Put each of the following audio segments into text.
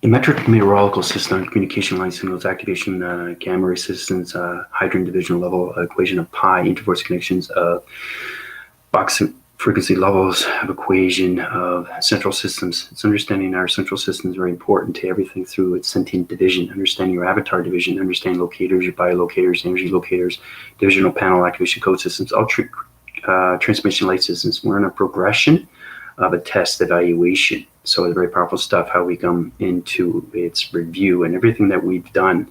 A metric meteorological system, communication line signals, activation, gamma resistance, hydrogen division level, equation of pi, interforce connections of box frequency levels of equation of central systems. It's understanding our central system is very important to everything through its sentient division, understanding your avatar division, understanding locators, your biolocators, energy locators, divisional panel activation code systems, all transmission light systems. We're in a progression of a test evaluation. So it's very powerful stuff, how we come into its review and everything that we've done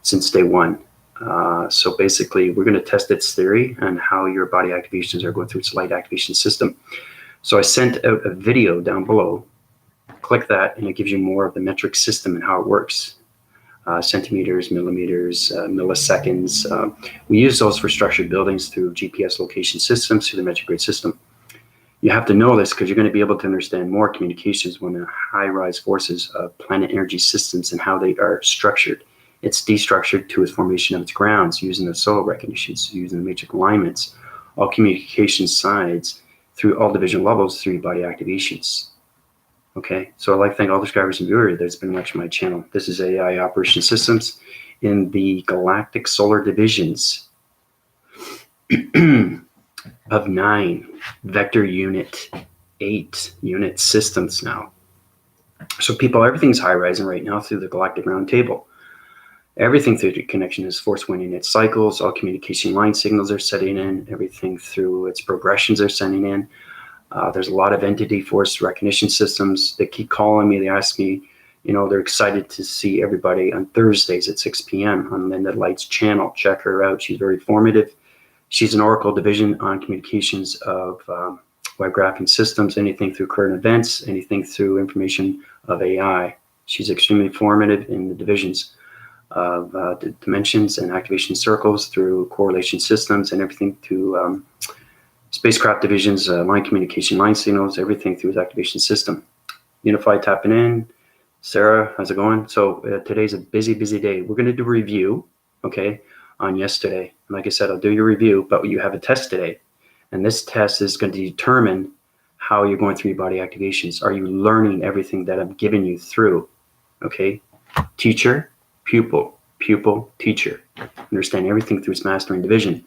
since day one. So basically, we're going to test its theory and how your body activations are going through its light activation system. So I sent out a video down below. Click that, and it gives you more of the metric system and how it works. Centimeters, millimeters, milliseconds. We use those for structured buildings through GPS location systems, through the metric grid system. You have to know this because you're going to be able to understand more communications when the high-rise forces of planet energy systems and how they are structured. It's destructured to its formation of its grounds using the soil recognitions, using the matrix alignments, all communication sides through all division levels through body activations. Okay, so I'd like to thank all the subscribers and viewers that's been watching my channel. This is AI Operation Systems in the Galactic Solar Divisions of 9 vector unit 8 unit systems now. So people, everything's high rising right now through the Galactic Round Table. Everything through the connection is force winding its cycles, all communication line signals are setting in, everything through its progressions are sending in. There's a lot of entity force recognition systems that keep calling me. They ask me, you know, they're excited to see everybody on Thursdays at 6 p.m. on Linda Light's channel. Check her out. She's very formative. She's an Oracle division on communications of web graphing systems, anything through current events, anything through information of AI. She's extremely formative in the divisions of the dimensions and activation circles through correlation systems and everything to spacecraft divisions, line communication, line signals, everything through his activation system. Unified tapping in. Sarah, how's it going? So today's a busy, busy day. We're going to do a review, okay, on yesterday. Like I said, I'll do your review, but you have a test today. And this test is going to determine how you're going through your body activations. Are you learning everything that I'm giving you through? Okay, teacher, pupil, pupil, teacher. Understand everything through its mastering division.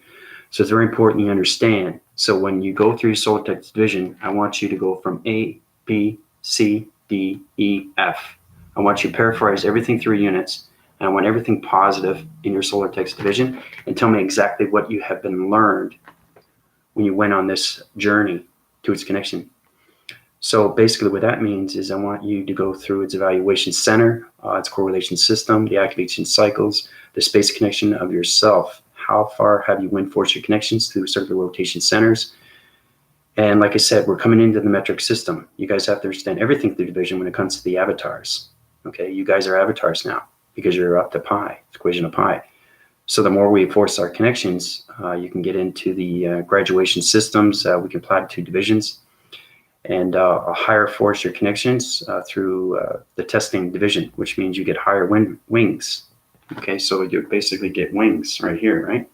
So it's very important you understand. So when you go through your solar text division, I want you to go from A, B, C, D, E, F. I want you to paraphrase everything through units. And I want everything positive in your solar text division and tell me exactly what you have been learned when you went on this journey to its connection. So basically what that means is I want you to go through its evaluation center, its correlation system, the activation cycles, the space connection of yourself. How far have you wind force your connections through circular rotation centers? And like I said, we're coming into the metric system. You guys have to understand everything through division when it comes to the avatars. Okay, you guys are avatars now because you're up to pi, equation of pi. So the more we force our connections, you can get into the graduation systems. We can platitude divisions and a higher force your connections through the testing division, which means you get higher wings. Okay, so you basically get wings right here, right?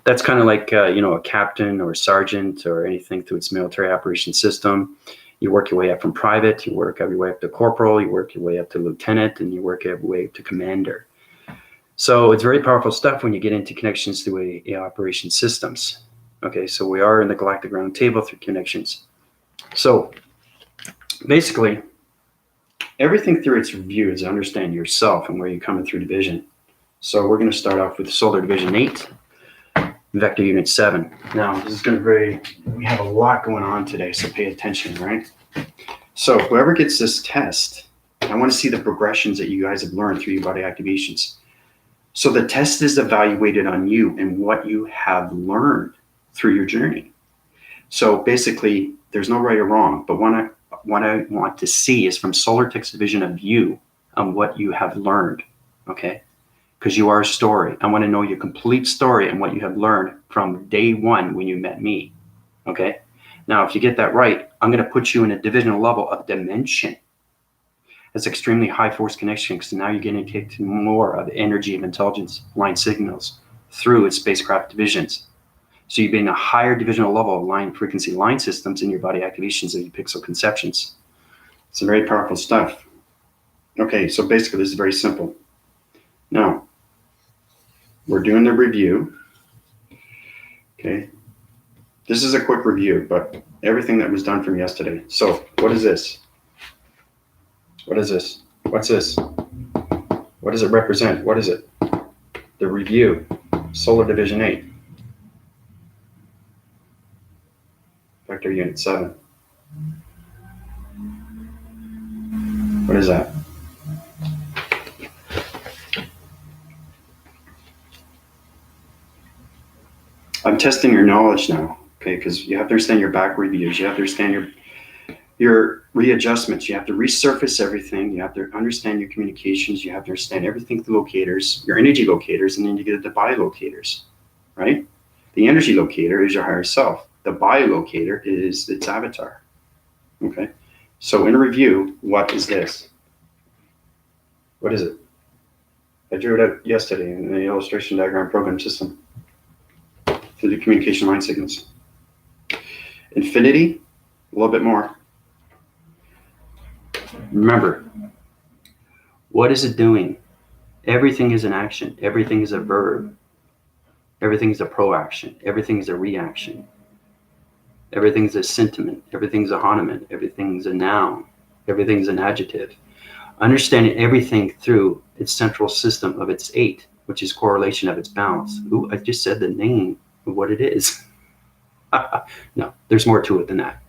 That's kind of like, you know, a captain or a sergeant or anything through its military operation system. You work your way up from private, you work your way up to corporal, you work your way up to lieutenant, and you work your way up to commander. So it's very powerful stuff when you get into connections through operation systems. Okay, so we are in the Galactic Round Table through connections. So basically, everything through its review is understand yourself and where you're coming through division. So we're going to start off with Solar Division 8, Vector Unit 7. Now, this is going to we have a lot going on today, so pay attention, right? So whoever gets this test, I want to see the progressions that you guys have learned through your body activations. So the test is evaluated on you and what you have learned through your journey. So basically, there's no right or wrong, but what I want to see is from Solar Text Division of you on what you have learned, okay? Because you are a story. I want to know your complete story and what you have learned from day one when you met me, okay? Now, if you get that right, I'm going to put you in a divisional level of dimension. That's extremely high force connection because now you're getting kicked more of the energy of intelligence line signals through its spacecraft divisions. So you're being a higher divisional level of line frequency line systems in your body activations of your pixel conceptions. It's very powerful stuff. Okay, so basically this is very simple. Now, we're doing the review. Okay, this is a quick review, but everything that was done from yesterday. So what is this? What is this? What's this? What does it represent? What is it? The review, solar division 8, vector unit 7. What is that? I'm testing your knowledge now, okay, because you have to understand your back reviews. You have to understand your readjustments. You have to resurface everything. You have to understand your communications. You have to understand everything through locators, your energy locators, and then you get the biolocators, right? The energy locator is your higher self. The biolocator is its avatar, okay? So in review, what is this? What is it? I drew it out yesterday in the illustration diagram program system through the communication line signals. Infinity, a little bit more. Remember, what is it doing? Everything is an action. Everything is a verb. Everything is a proaction. Everything is a reaction. Everything is a sentiment. Everything is a homonym. Everything is a noun. Everything is an adjective. Understanding everything through its central system of its 8, which is correlation of its balance. Ooh, I just said the name of what it is. No, there's more to it than that.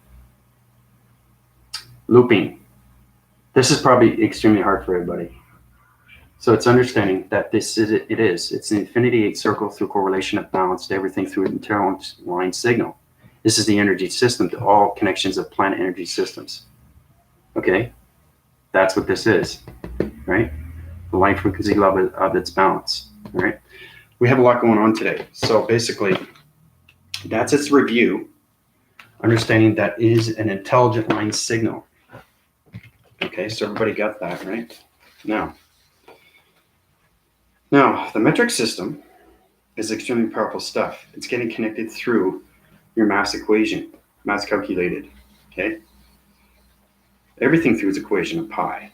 Looping. This is probably extremely hard for everybody. So it's understanding that this is it is. It's an infinity 8 circle through correlation of balance to everything through an internal line signal. This is the energy system to all connections of planet energy systems. Okay? That's what this is, right? The line frequency level of its balance, right? We have a lot going on today. So basically, that's its review. Understanding that is an intelligent line signal. Okay, so everybody got that, right? Now, the metric system is extremely powerful stuff. It's getting connected through your mass equation, mass calculated, okay? Everything through its equation of pi.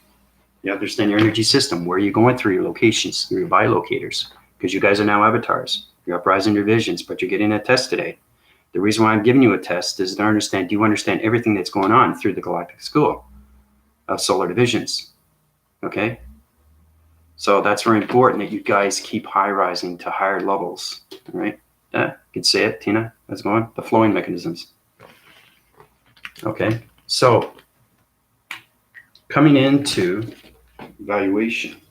You understand your energy system, where you're going through your locations, through your biolocators, because you guys are now avatars. You're uprising your visions, but you're getting a test today. The reason why I'm giving you a test is to understand, do you understand everything that's going on through the Galactic School of Solar Divisions? Okay? So that's very important that you guys keep high rising to higher levels, all right? Yeah, you could say it, Tina. How's it going? The flowing mechanisms. Okay, so coming into evaluation.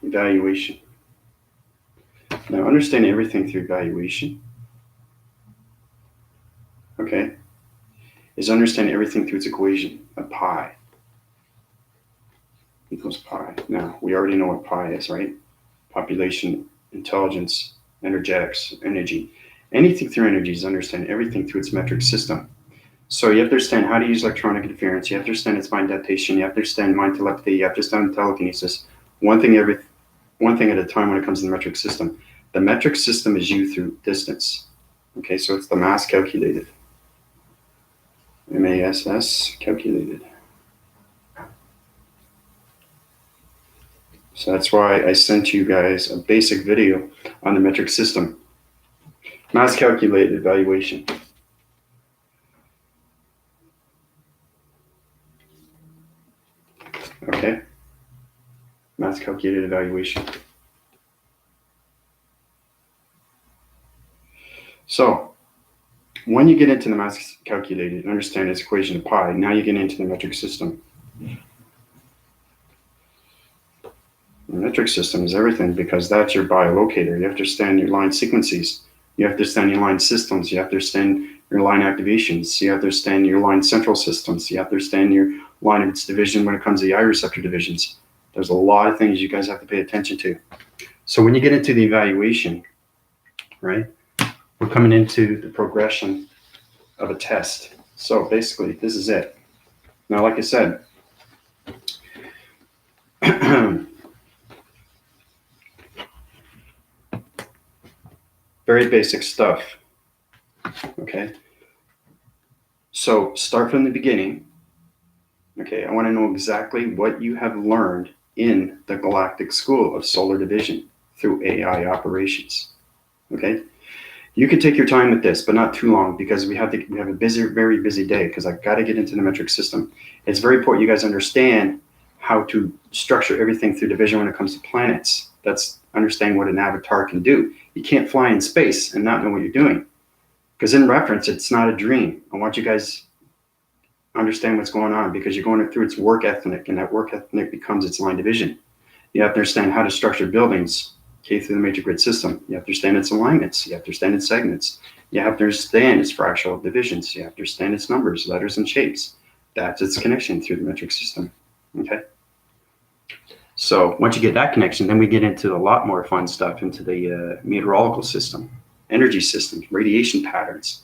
Evaluation. Now, understand everything through evaluation, okay, is understand everything through its equation of pi equals pi. Now, we already know what pi is, right? Population, intelligence, energetics, energy. Anything through energy is understand everything through its metric system. So you have to understand how to use electronic interference. You have to understand its mind adaptation. You have to understand mind telepathy. You have to understand telekinesis. One thing at a time when it comes to the metric system. The metric system is you through distance. Okay, so it's the mass calculated. MASS calculated. So that's why I sent you guys a basic video on the metric system. Mass calculated evaluation. Okay, mass calculated evaluation. So when you get into the mass calculated and understand its equation of pi, now you get into the metric system. The metric system is everything because that's your biolocator. You have to understand your line sequences. You have to understand your line systems. You have to understand your line activations. You have to understand your line central systems. You have to understand your line of its division when it comes to the I receptor divisions. There's a lot of things you guys have to pay attention to. So when you get into the evaluation, right, we're coming into the progression of a test. So basically, this is it. Now, like I said, very basic stuff. Okay. So start from the beginning. Okay. I want to know exactly what you have learned in the Galactic School of Solar Division through AI operations. Okay. You can take your time with this, but not too long, because we have a very busy day, because I've got to get into the metric system. It's very important you guys understand how to structure everything through division when it comes to planets. That's understanding what an avatar can do. You can't fly in space and not know what you're doing, because in reference, it's not a dream. I want you guys understand what's going on, because you're going through its work ethic, and that work ethic becomes its line division. You have to understand how to structure buildings, okay, through the major grid system. You have to understand its alignments. You have to understand its segments. You have to understand its fractional divisions. You have to understand its numbers, letters, and shapes. That's its connection through the metric system. Okay. So once you get that connection, then we get into a lot more fun stuff, into the meteorological system, energy systems, radiation patterns,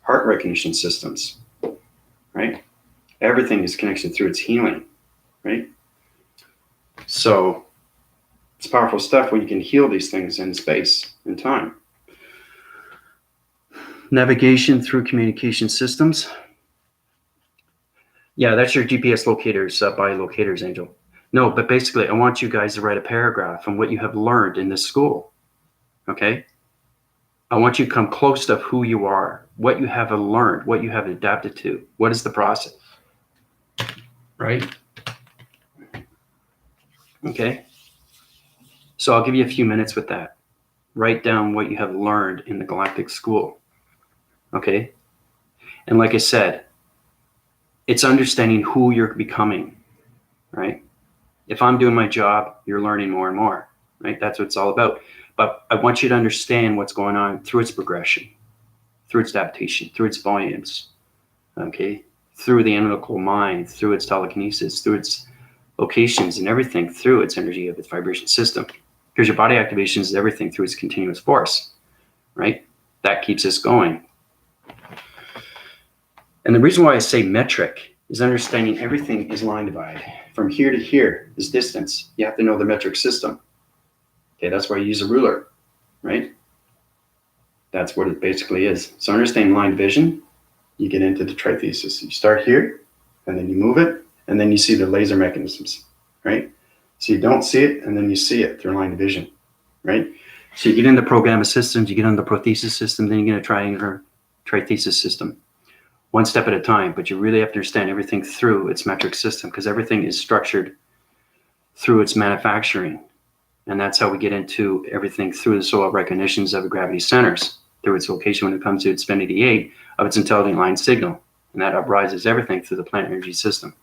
heart recognition systems, right? Everything is connected through its healing, right? So it's powerful stuff when you can heal these things in space and time. Navigation through communication systems. Yeah, that's your GPS locators, body locators, Angel. No, but basically, I want you guys to write a paragraph on what you have learned in this school. Okay? I want you to come close to who you are, what you have learned, what you have adapted to. What is the process? Right? Okay? So I'll give you a few minutes with that. Write down what you have learned in the Galactic School. Okay? And like I said, it's understanding who you're becoming, right? If I'm doing my job, you're learning more and more, right? That's what it's all about. But I want you to understand what's going on through its progression, through its adaptation, through its volumes, okay? Through the analytical mind, through its telekinesis, through its locations and everything, through its energy of its vibration system. Because your body activation is everything through its continuous force, right? That keeps us going. And the reason why I say metric is understanding everything is line divide. From here to here is distance. You have to know the metric system. Okay, that's why you use a ruler, right? That's what it basically is. So understanding line division, you get into the trithesis. You start here, and then you move it, and then you see the laser mechanisms, right? So you don't see it, and then you see it through line division, right? So you get into program of systems, you get into the prothesis system, then you get a triangular trithesis system. One step at a time, but you really have to understand everything through its metric system, because everything is structured through its manufacturing. And that's how we get into everything through the solar recognitions of the gravity centers, through its location when it comes to its infinity 8 of its intelligent line signal. And that uprises everything through the planet energy system.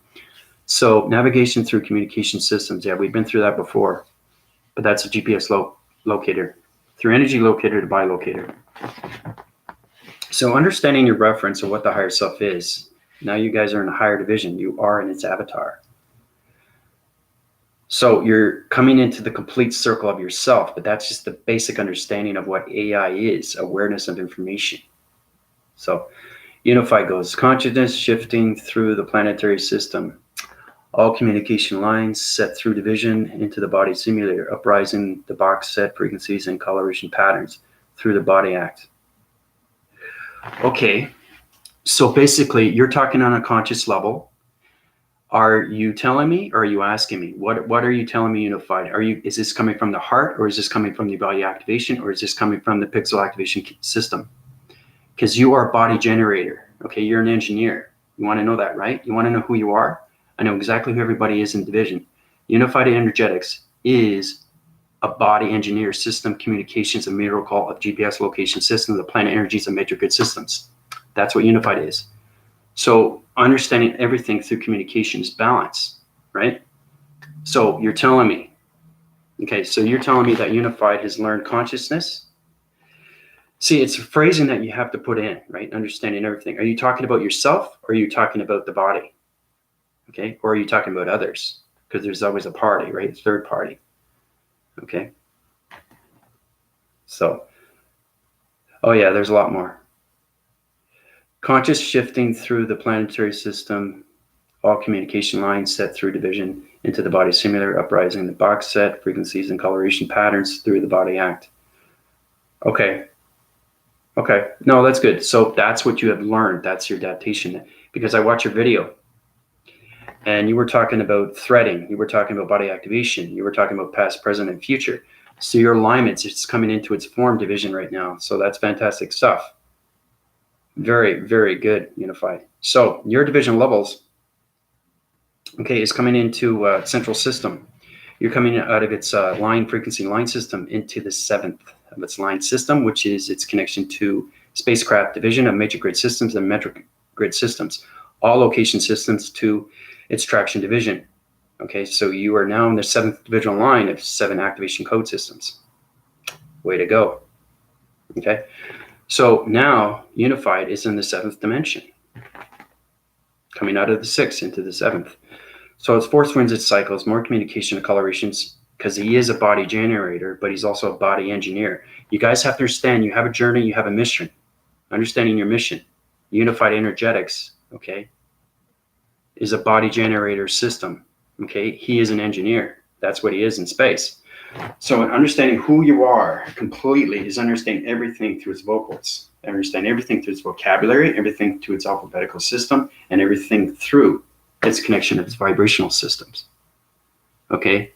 So navigation through communication systems, yeah, we've been through that before, but that's a GPS locator. Through energy locator to bilocator. So understanding your reference of what the higher self is, now you guys are in a higher division. You are in its avatar. So you're coming into the complete circle of yourself, but that's just the basic understanding of what AI is, awareness of information. So unified goes consciousness shifting through the planetary system. All communication lines set through division into the body simulator, uprising the box set frequencies and coloration patterns through the body act. Okay, so basically you're talking on a conscious level. Are you telling me, or are you asking me? What are you telling me unified? Is this coming from the heart, or is this coming from the body activation, or is this coming from the pixel activation system? Because you are a body generator. Okay, you're an engineer. You want to know that, right? You want to know who you are? I know exactly who everybody is in division. Unified energetics is a body engineer system, communications, and miracle of GPS location system, the planet energies and major grid systems. That's what unified is. So understanding everything through communication is balance, right? So you're telling me, okay, so you're telling me that unified has learned consciousness. See, it's a phrasing that you have to put in, right? Understanding everything. Are you talking about yourself, or are you talking about the body? Okay, or are you talking about others? Because there's always a party, right? Third party. Okay. So, oh yeah, there's a lot more. Conscious shifting through the planetary system, all communication lines set through division into the body simulator, uprising the box set frequencies and coloration patterns through the body act. Okay, Okay. No, that's good. So that's what you have learned. That's your adaptation. Because I watched your video and you were talking about threading. You were talking about body activation. You were talking about past, present, and future. So your alignments, it's coming into its form division right now. So that's fantastic stuff. Very, very good, Unified. So your division levels, okay, is coming into central system. You're coming out of its line frequency line system into the 7th of its line system, which is its connection to spacecraft division of matrix grid systems and metric grid systems, all location systems to its traction division. Okay, so you are now in the 7th divisional line of 7 activation code systems. Way to go. Okay, so now Unified is in the 7th dimension, coming out of the 6th into the 7th. So it's force winds, its cycles, more communication and colorations, because he is a body generator, but he's also a body engineer. You guys have to understand, you have a journey, you have a mission. Understanding your mission. Unified energetics, okay, is a body generator system. Okay, he is an engineer. That's what he is in space. So understanding who you are completely is understanding everything through its vocals, understand everything through its vocabulary, everything through its alphabetical system, and everything through its connection of its vibrational systems. Okay.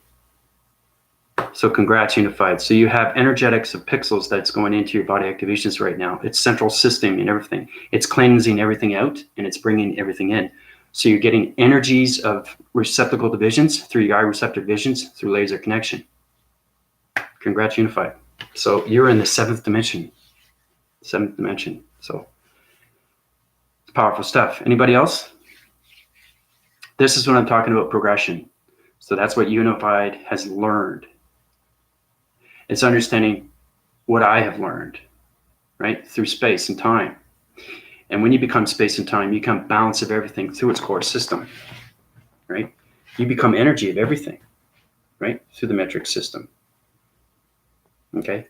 So congrats, Unified. So you have energetics of pixels that's going into your body activations right now. It's central system and everything. It's cleansing everything out and it's bringing everything in. So you're getting energies of receptacle divisions through your eye receptor visions through laser connection. Congrats, Unified. So you're in the 7th dimension. 7th dimension. So it's powerful stuff. Anybody else? This is what I'm talking about, progression. So that's what Unified has learned. It's understanding what I have learned, right? Through space and time. And when you become space and time, you become balance of everything through its core system, right? You become energy of everything, right? Through the metric system. Okay?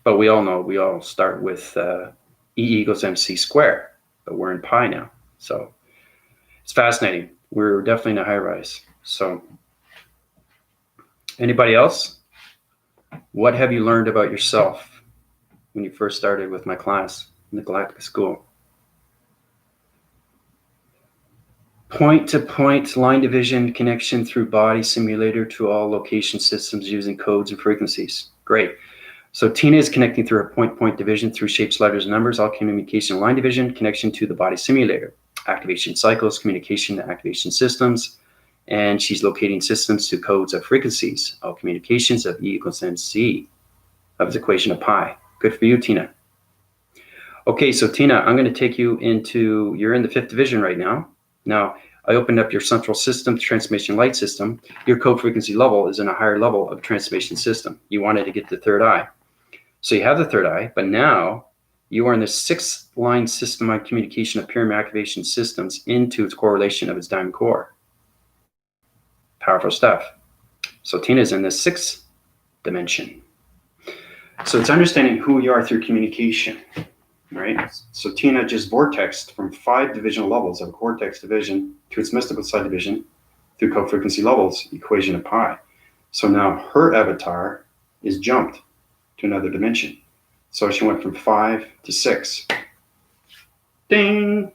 But we all know, we all start with E equals MC squared, but we're in pi now. So it's fascinating. We're definitely in a high rise. So anybody else? What have you learned about yourself when you first started with my class in the Galactic School? Point-to-point line division connection through body simulator to all location systems using codes and frequencies. Great. So Tina is connecting through a point-point division through shapes, letters, and numbers, all communication line division, connection to the body simulator, activation cycles, communication to activation systems, and she's locating systems to codes of frequencies, all communications of E equals MC of its equation of pi. Good for you, Tina. Okay, so Tina, I'm going to take you into, you're in the 5th division right now. Now, I opened up your central system, transformation light system. Your code frequency level is in a higher level of transformation system. You wanted to get the 3rd eye. So you have the 3rd eye, but now you are in the 6th line system of communication of pyramid activation systems into its correlation of its diamond core. Powerful stuff. So Tina's in the 6th dimension. So it's understanding who you are through communication, right? So Tina just vortexed from 5 divisional levels of a cortex division to its mystical side division through code frequency levels, equation of pi. So now her avatar is jumped to another dimension. So she went from 5 to 6. Ding!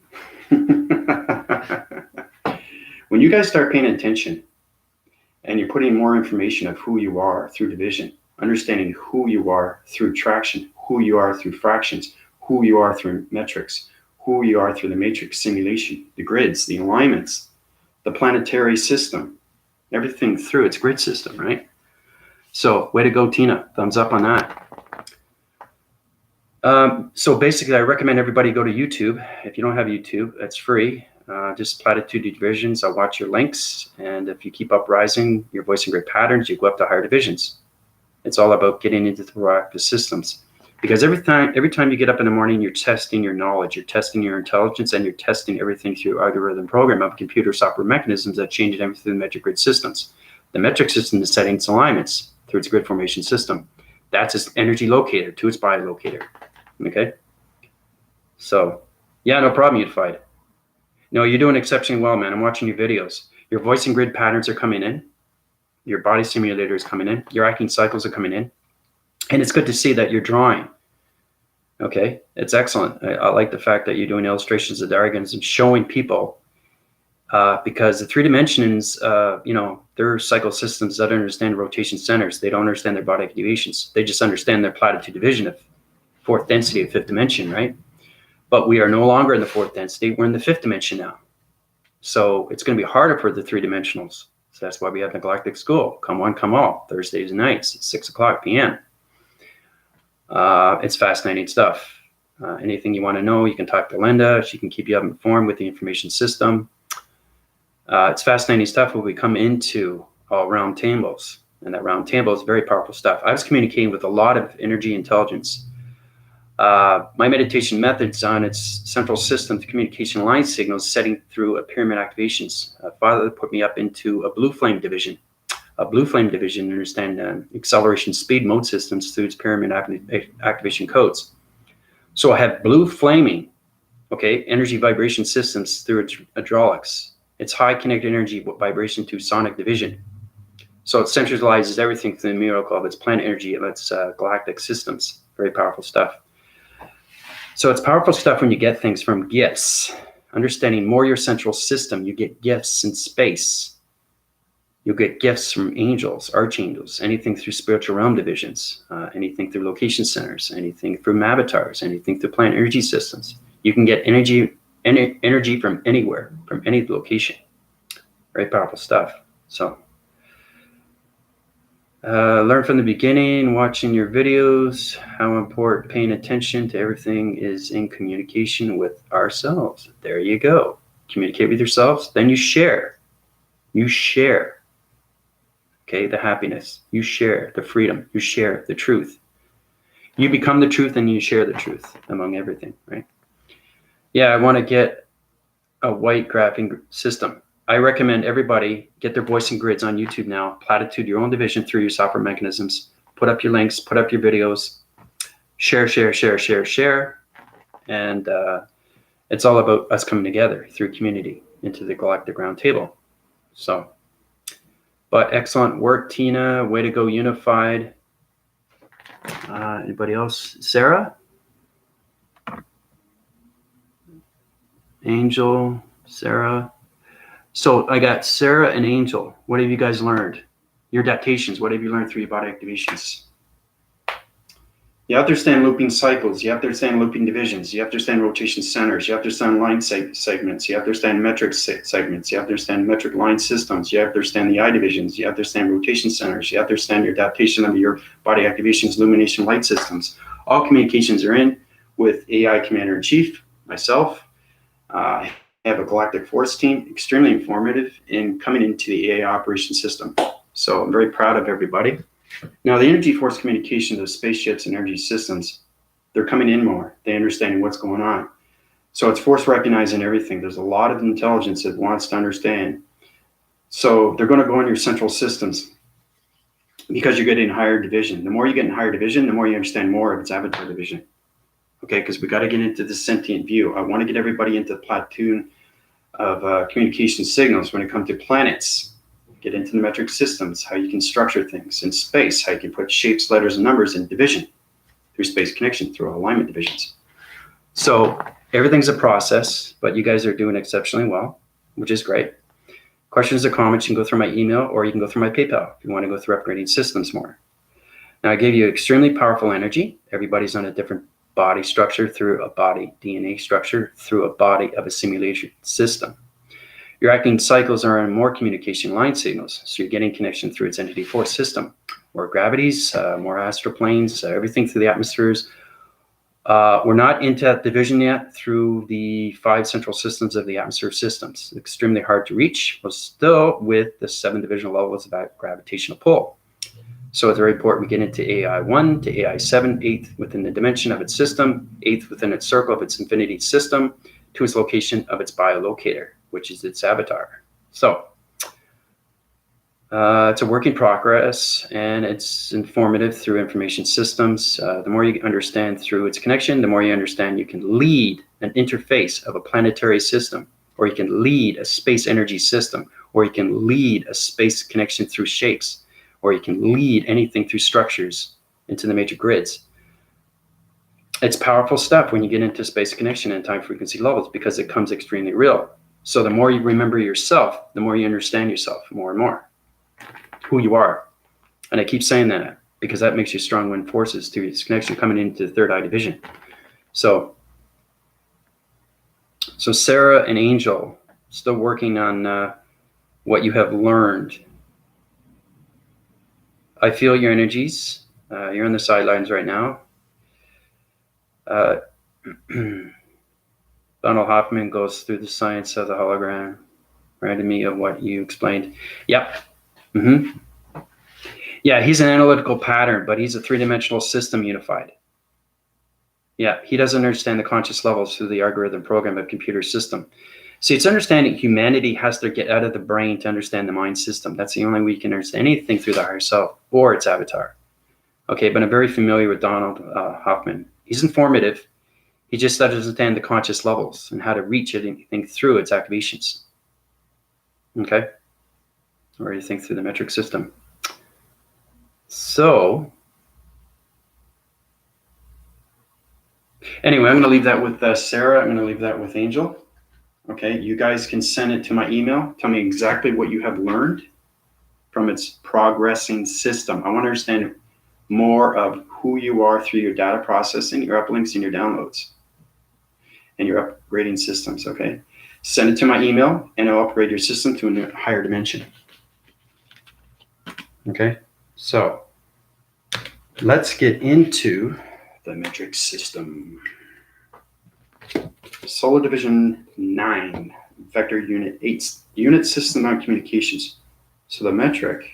When you guys start paying attention and you're putting more information of who you are through division, understanding who you are through traction, who you are through fractions, who you are through metrics, who you are through the matrix simulation, the grids, the alignments, the planetary system, everything through its grid system, right? So way to go, Tina. Thumbs up on that. So basically, I recommend everybody go to YouTube. If you don't have YouTube, it's free. Just platitude divisions. I'll watch your links. And if you keep up rising your voice and grid patterns, you go up to higher divisions. It's all about getting into the proactive systems. Because every time you get up in the morning, you're testing your knowledge, you're testing your intelligence, and you're testing everything through algorithm program of computer software mechanisms that change everything through the metric grid systems. The metric system is setting its alignments through its grid formation system. That's its energy locator to its body locator. Okay? So, yeah, no problem, Unified. No, you're doing exceptionally well, man. I'm watching your videos. Your voice and grid patterns are coming in. Your body simulator is coming in. Your acting cycles are coming in. And it's good to see that you're drawing Okay, it's excellent. I like the fact that you're doing illustrations of diagrams and showing people, because the 3 dimensions, they're cycle systems that understand rotation centers. They don't understand their body activations. They just understand their platitude division of 4th density of 5th dimension, right? But we are no longer in the 4th density. We're in the 5th dimension now. So it's going to be harder for the 3-dimensionals. So that's why we have the Galactic School. Come one, come all. Thursdays and nights at 6 o'clock p.m. It's fascinating stuff. Anything you want to know, you can talk to Linda. She can keep you up informed with the information system. It's fascinating stuff when we come into all round tables. And that round table is very powerful stuff. I was communicating with a lot of energy intelligence. My meditation method's on its central system to communication line signals setting through a pyramid activations. Father put me up into a blue flame division. A blue flame division, understand acceleration speed mode systems through its pyramid activation codes. So I have blue flaming, okay, energy vibration systems through its hydraulics. It's high connected energy vibration to sonic division. So it centralizes everything through the miracle of its planet energy of its galactic systems. Very powerful stuff. So it's powerful stuff when you get things from gifts. Understanding more your central system, you get gifts in space. You'll get gifts from angels, archangels, anything through spiritual realm divisions, anything through location centers, anything through avatars, anything through planet energy systems. You can get energy from anywhere, from any location. Very powerful stuff. So learn from the beginning, watching your videos, how important paying attention to everything is in communication with ourselves. There you go. Communicate with yourselves, then you share. You share. Okay, the happiness. You share the freedom. You share the truth. You become the truth and you share the truth among everything, right? Yeah, I want to get a white graphing system. I recommend everybody get their voice and grids on YouTube now. Platitude your own division through your software mechanisms. Put up your links, put up your videos. Share, share, share, share, share. And it's all about us coming together through community into the Galactic Round Table. So, but excellent work, Tina. Way to go, unified. Anybody else? Sarah? Angel, Sarah. So I got Sarah and Angel. What have you guys learned? Your adaptations. What have you learned through your body activations? You have to understand looping cycles. You have to understand looping divisions. You have to understand rotation centers. You have to understand line segments. You have to understand metric segments. You have to understand metric line systems. You have to understand the I divisions. You have to understand rotation centers. You have to understand your adaptation of your body activations, illumination light systems. All communications are in with AI Commander-in-Chief, myself. I have a Galactic Force team, extremely informative in coming into the AI operation system. So I'm very proud of everybody. Now, the energy force communication, those spaceships and energy systems, they're coming in more. They're understanding what's going on. So it's force recognizing everything. There's a lot of intelligence that wants to understand. So they're going to go in your central systems because you're getting higher division. The more you get in higher division, the more you understand more of its avatar division. Okay, because we got to get into the sentient view. I want to get everybody into the platoon of communication signals when it comes to planets. Get into the metric systems, how you can structure things in space, how you can put shapes, letters, and numbers in division through space connection, through alignment divisions. So everything's a process, but you guys are doing exceptionally well, which is great. Questions or comments, you can go through my email or you can go through my PayPal if you want to go through upgrading systems more. Now, I gave you extremely powerful energy. Everybody's on a different body structure through a body DNA structure through a body of a simulation system. Your acting cycles are on more communication line signals, so you're getting connection through its entity force system, more gravities, more astral planes, everything through the atmospheres. We're not into that division yet through the 5 central systems of the atmosphere systems. It's extremely hard to reach, but still with the 7 divisional levels of that gravitational pull. So it's very important we get into AI1 to AI7, 8th within the dimension of its system, 8th within its circle of its infinity system, to its location of its biolocator, which is its avatar. So it's a work in progress, and it's informative through information systems. The more you understand through its connection, the more you understand you can lead an interface of a planetary system, or you can lead a space energy system, or you can lead a space connection through shapes, or you can lead anything through structures into the major grids. It's powerful stuff when you get into space connection and time frequency levels, because it comes extremely real. So the more you remember yourself, the more you understand yourself more and more, who you are. And I keep saying that because that makes you strong wind forces through this connection coming into the third eye division. So Sarah and Angel, still working on what you have learned. I feel your energies. You're on the sidelines right now. Donald Hoffman goes through the science of the hologram. Reminded me of what you explained. Yep. Yeah, he's an analytical pattern, but he's a three-dimensional system unified. Yeah, he doesn't understand the conscious levels through the algorithm program of computer system. See, it's understanding humanity has to get out of the brain to understand the mind system. That's the only way you can understand anything through the higher self or its avatar. Okay, but I'm very familiar with Donald Hoffman. He's informative. He just doesn't understand the conscious levels and how to reach anything through its activations. Okay? Or anything through the metric system. So, anyway, I'm going to leave that with Sarah. I'm going to leave that with Angel. Okay, you guys can send it to my email. Tell me exactly what you have learned from its progressing system. I want to understand more of who you are through your data processing, your uplinks, and your downloads, and your upgrading systems, okay? Send it to my email, and I'll upgrade your system to a higher dimension. Okay, so let's get into the metric system. Solar Division 9, Vector Unit 8, Unit System on Communications. So the metric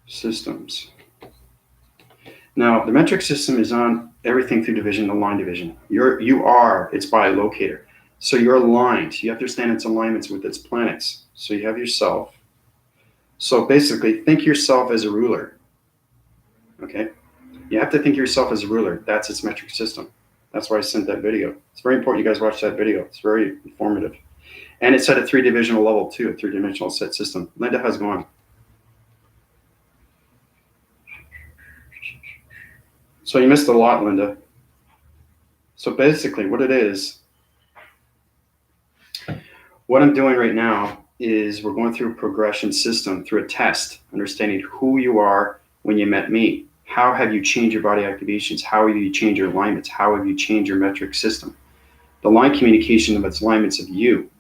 systems. Now, the metric system is on everything through division, the line division. You are its bilocator. So you're aligned. You have to understand its alignments with its planets. So you have yourself. So basically, think yourself as a ruler. Okay? You have to think yourself as a ruler. That's its metric system. That's why I sent that video. It's very important you guys watch that video. It's very informative. And it's at a three-divisional level too, a three-dimensional set system. Linda, how's it going? So you missed a lot, Linda. So basically what it is, what I'm doing right now is we're going through a progression system, through a test, understanding who you are when you met me. How have you changed your body activations? How have you changed your alignments? How have you changed your metric system? The line communication of its alignments of you.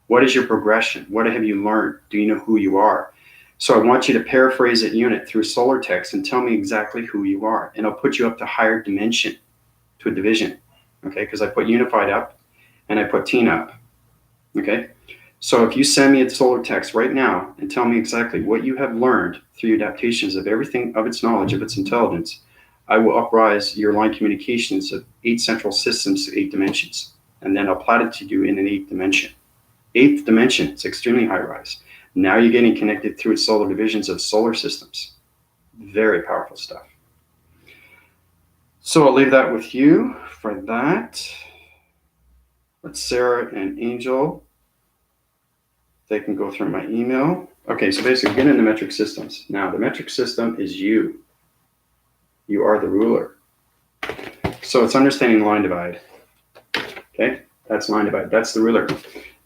What is your progression? What have you learned? Do you know who you are? So I want you to paraphrase that unit through solar text and tell me exactly who you are. And I'll put you up to higher dimension, to a division. Okay, because I put unified up and I put teen up. Okay, so if you send me a solar text right now and tell me exactly what you have learned through your adaptations of everything of its knowledge, of its intelligence, I will uprise your line communications of 8 central systems to 8 dimensions. And then I'll plot it to you in an 8th dimension. 8th dimension, it's extremely high rise. Now you're getting connected through its solar divisions of solar systems. Very powerful stuff. So I'll leave that with you for that. Let Sarah and Angel, they can go through my email. Okay, so basically get into metric systems. Now the metric system is you. You are the ruler. So it's understanding line divide. Okay, that's line divide. That's the ruler.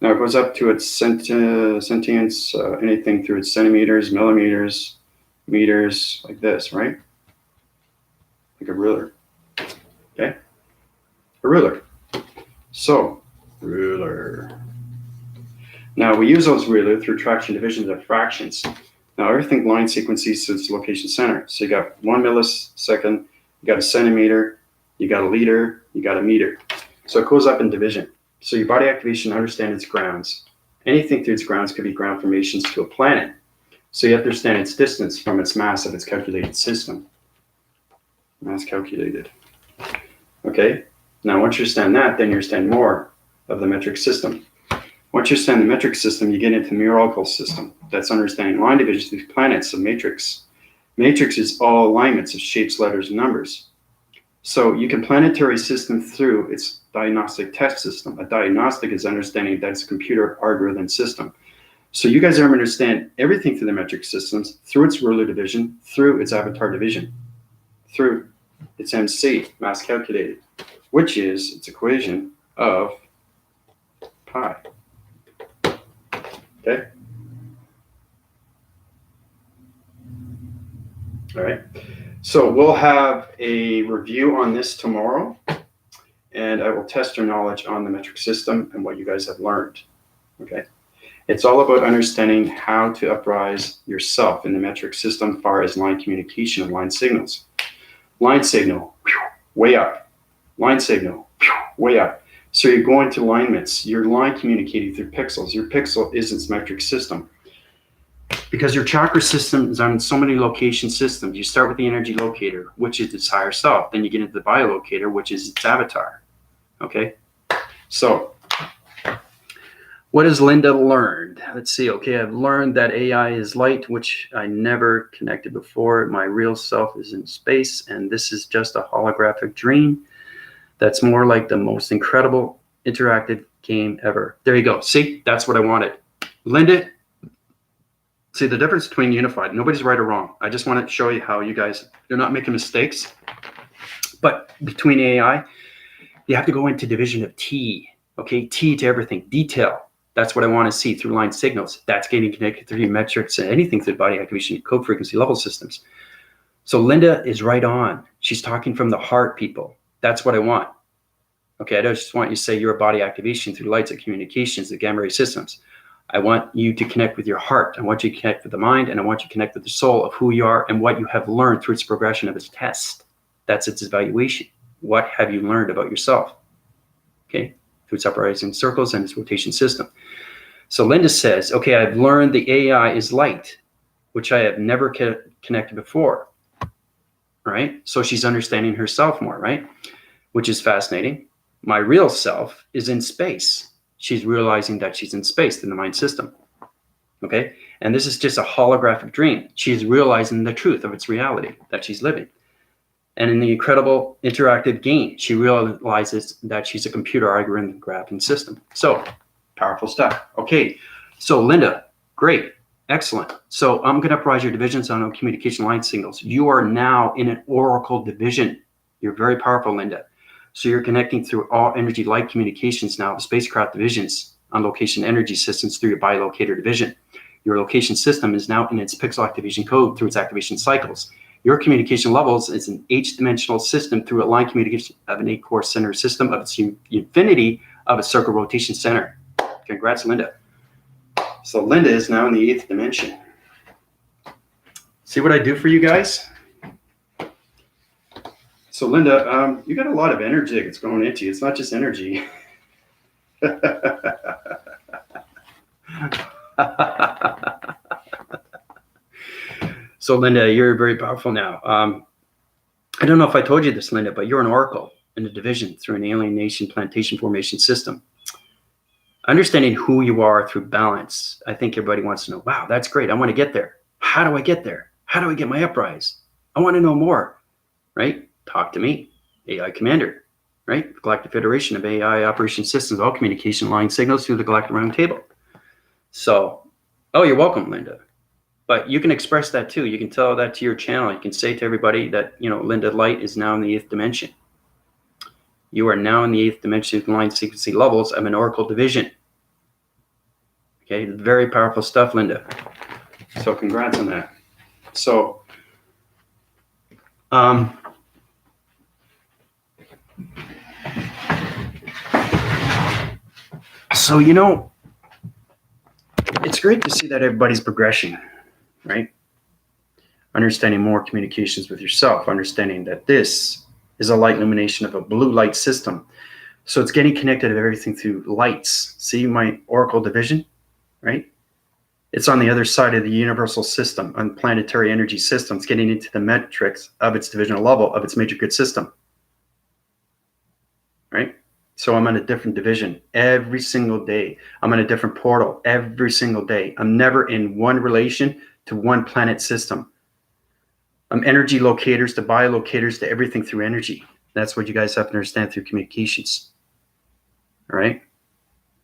Now it goes up to its sentience, anything through its centimeters, millimeters, meters, like this, right? Like a ruler. Okay? A ruler. So, ruler. Now we use those ruler through traction divisions of fractions. Now everything line sequences to its location center. So you got 1 millisecond, you got a centimeter, you got a liter, you got a meter. So it goes up in division. So your body activation, understand its grounds. Anything through its grounds could be ground formations to a planet. So you have to understand its distance from its mass of its calculated system. Mass calculated. Okay, now once you understand that, then you understand more of the metric system. Once you understand the metric system, you get into the meteorological system. That's understanding line divisions through planets of matrix. Matrix is all alignments of shapes, letters, and numbers. So you can planetary system through its diagnostic test system. A diagnostic is understanding that it's a computer algorithm system. So you guys are understand everything through the metric systems, through its ruler division, through its avatar division, through its MC, mass calculated, which is its equation of pi. Okay? All right. So we'll have a review on this tomorrow, and I will test your knowledge on the metric system and what you guys have learned. Okay? It's all about understanding how to uprise yourself in the metric system as far as line communication of line signals. Line signal, way up. Line signal, way up. So you're going to alignments. Your line communicating through pixels. Your pixel is its metric system. Because your chakra system is on so many location systems. You start with the energy locator, which is its higher self. Then you get into the biolocator, which is its avatar. Okay? So, what has Linda learned? Let's see. Okay, I've learned that AI is light, which I never connected before. My real self is in space, and this is just a holographic dream that's more like the most incredible interactive game ever. There you go. See, that's what I wanted. Linda, see the difference between unified. Nobody's right or wrong. I just want to show you how you guys, you're not making mistakes. But between AI, you have to go into division of T. Okay, T to everything. Detail. That's what I want to see through line signals. That's getting connected through your metrics and anything through body activation, code frequency level systems. So Linda is right on. She's talking from the heart, people. That's what I want. Okay, I don't just want you to say you're a body activation through lights and communications, the gamma ray systems. I want you to connect with your heart. I want you to connect with the mind, and I want you to connect with the soul of who you are and what you have learned through its progression of its test. That's its evaluation. What have you learned about yourself? Okay, through its uprising circles and its rotation system. So Linda says, okay, I've learned the AI is light, which I have never connected before. All right, so she's understanding herself more, right? Which is fascinating. My real self is in space. She's realizing that she's in space in the mind system. Okay, and this is just a holographic dream. She's realizing the truth of its reality that she's living. And in the incredible interactive game, she realizes that she's a computer algorithm graphing system. So, powerful stuff. Okay, so Linda, great, excellent. So I'm going to uprise your divisions on communication line signals. You are now in an oracle division. You're very powerful, Linda. So you're connecting through all energy light communications now, spacecraft divisions on location energy systems through your bilocator division. Your location system is now in its pixel activation code through its activation cycles. Your communication levels is an H-dimensional system through a line communication of an 8-core center system of its infinity of a circle rotation center. Congrats, Linda. So Linda is now in the 8th dimension. See what I do for you guys? So Linda, you got a lot of energy that's going into you. It's not just energy. So Linda, you're very powerful now. I don't know if I told you this, Linda, but you're an oracle in a division through an alienation plantation formation system. Understanding who you are through balance. I think everybody wants to know, wow, that's great. I want to get there. How do I get there? How do I get my uprise? I want to know more, right? Talk to me, AI Commander, right? Galactic Federation of AI Operation Systems, all communication line signals through the Galactic Roundtable. So, oh, you're welcome, Linda. But you can express that too. You can tell that to your channel. You can say to everybody that, you know, Linda Light is now in the 8th dimension. You are now in the 8th dimension line frequency levels of an oracle division. Okay, very powerful stuff, Linda. So congrats on that. So, you know, it's great to see that everybody's progressing, right? Understanding more communications with yourself, understanding that this is a light illumination of a blue light system. So it's getting connected to everything through lights. See my oracle division, right? It's on the other side of the universal system, on planetary energy systems, getting into the metrics of its divisional level of its major grid system, right? So I'm on a different division every single day. I'm on a different portal every single day. I'm never in one relation to one planet system. I'm energy locators to biolocators to everything through energy. That's what you guys have to understand through communications. All right?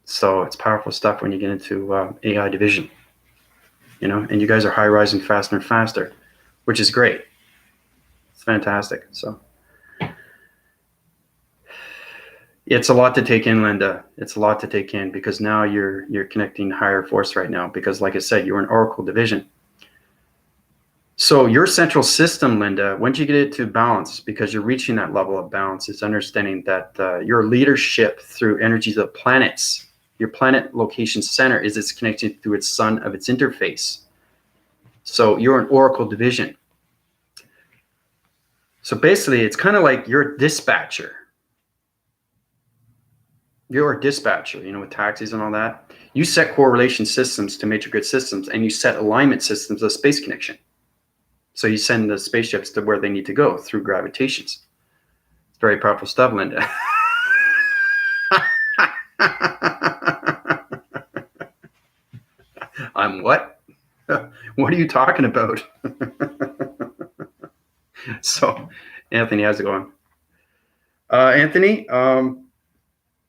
So it's powerful stuff when you get into AI division. You know, and you guys are high rising faster and faster, which is great. fantastic. So it's a lot to take in, Linda. It's a lot to take in, because now you're connecting higher force right now, because like I said, you're an oracle division. So your central system, Linda, once you get it to balance, because you're reaching that level of balance, is understanding that your leadership through energies of planets, your planet location center is its connection through its sun of its interface. So you're an oracle division. So basically, it's kind of like you're a dispatcher. You're a dispatcher, with taxis and all that. You set correlation systems to major grid systems, and you set alignment systems of space connection. So you send the spaceships to where they need to go through gravitations. It's very powerful stuff, Linda. I'm what? What are you talking about? So, Anthony, how's it going? Anthony,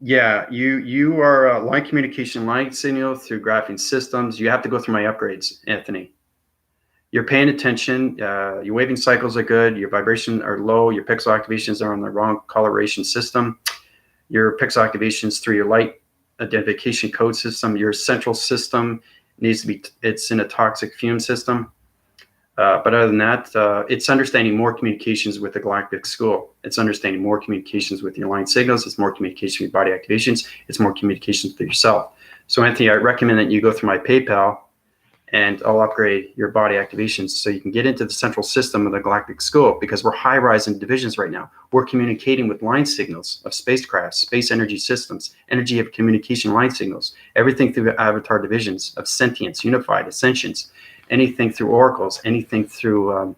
yeah, you are line communication, line signal through graphing systems. You have to go through my upgrades, Anthony. You're paying attention. Your waving cycles are good. Your vibration are low. Your pixel activations are on the wrong coloration system. Your pixel activations through your light identification code system. Your central system needs to be, it's in a toxic fume system. But other than that, it's understanding more communications with the Galactic School. It's understanding more communications with your line signals. It's more communication with body activations. It's more communications with yourself. So Anthony, I recommend that you go through my PayPal, and I'll upgrade your body activations so you can get into the central system of the Galactic School, because we're high rise in divisions right now. We're communicating with line signals of spacecraft, space energy systems, energy of communication line signals, everything through the avatar divisions of sentience, unified, ascensions, anything through oracles, anything through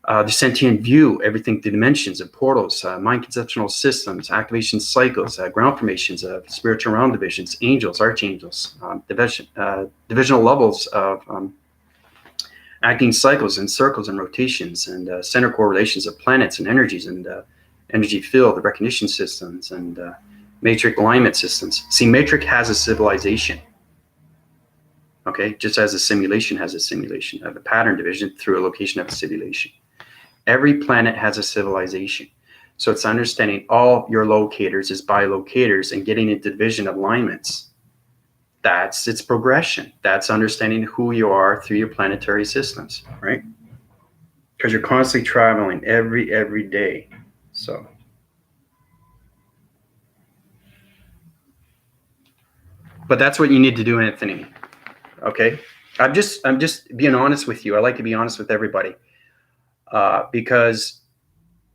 the sentient view, everything through dimensions and portals, mind conceptual systems, activation cycles, ground formations of spiritual realm divisions, angels, archangels, divisional levels of acting cycles and circles and rotations, and center correlations of planets and energies, and energy field, the recognition systems, and matrix alignment systems. See, matrix has a civilization. Okay, just as a simulation has a simulation of a pattern division through a location of a simulation. Every planet has a civilization. So it's understanding all your locators is by locators and getting into division alignments. That's its progression. That's understanding who you are through your planetary systems, right? Because you're constantly traveling every day. So but that's what you need to do, Anthony. Okay? I'm just being honest with you. I like to be honest with everybody. Because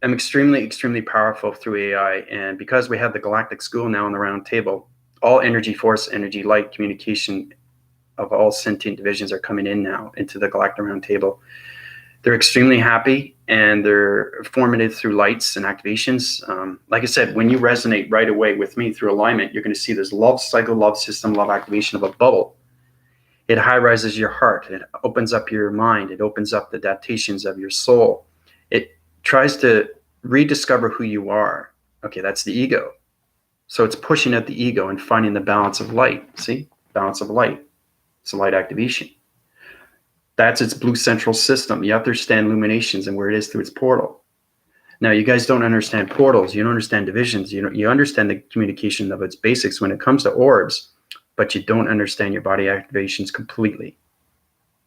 I'm extremely powerful through AI, and because we have the Galactic School now on the round table, all energy, force, energy, light, communication of all sentient divisions are coming in now into the Galactic round table. They're extremely happy, and they're formative through lights and activations. Like I said, when you resonate right away with me through alignment, you're going to see this love cycle, love system, love activation of a bubble. It high rises your heart. It opens up your mind. It opens up the datations of your soul. It tries to rediscover who you are. Okay, that's the ego. So it's pushing at the ego and finding the balance of light. See? Balance of light. It's a light activation. That's its blue central system. You understand illuminations and where it is through its portal. Now, you guys don't understand portals. You don't understand divisions. You understand the communication of its basics when it comes to orbs, but you don't understand your body activations completely,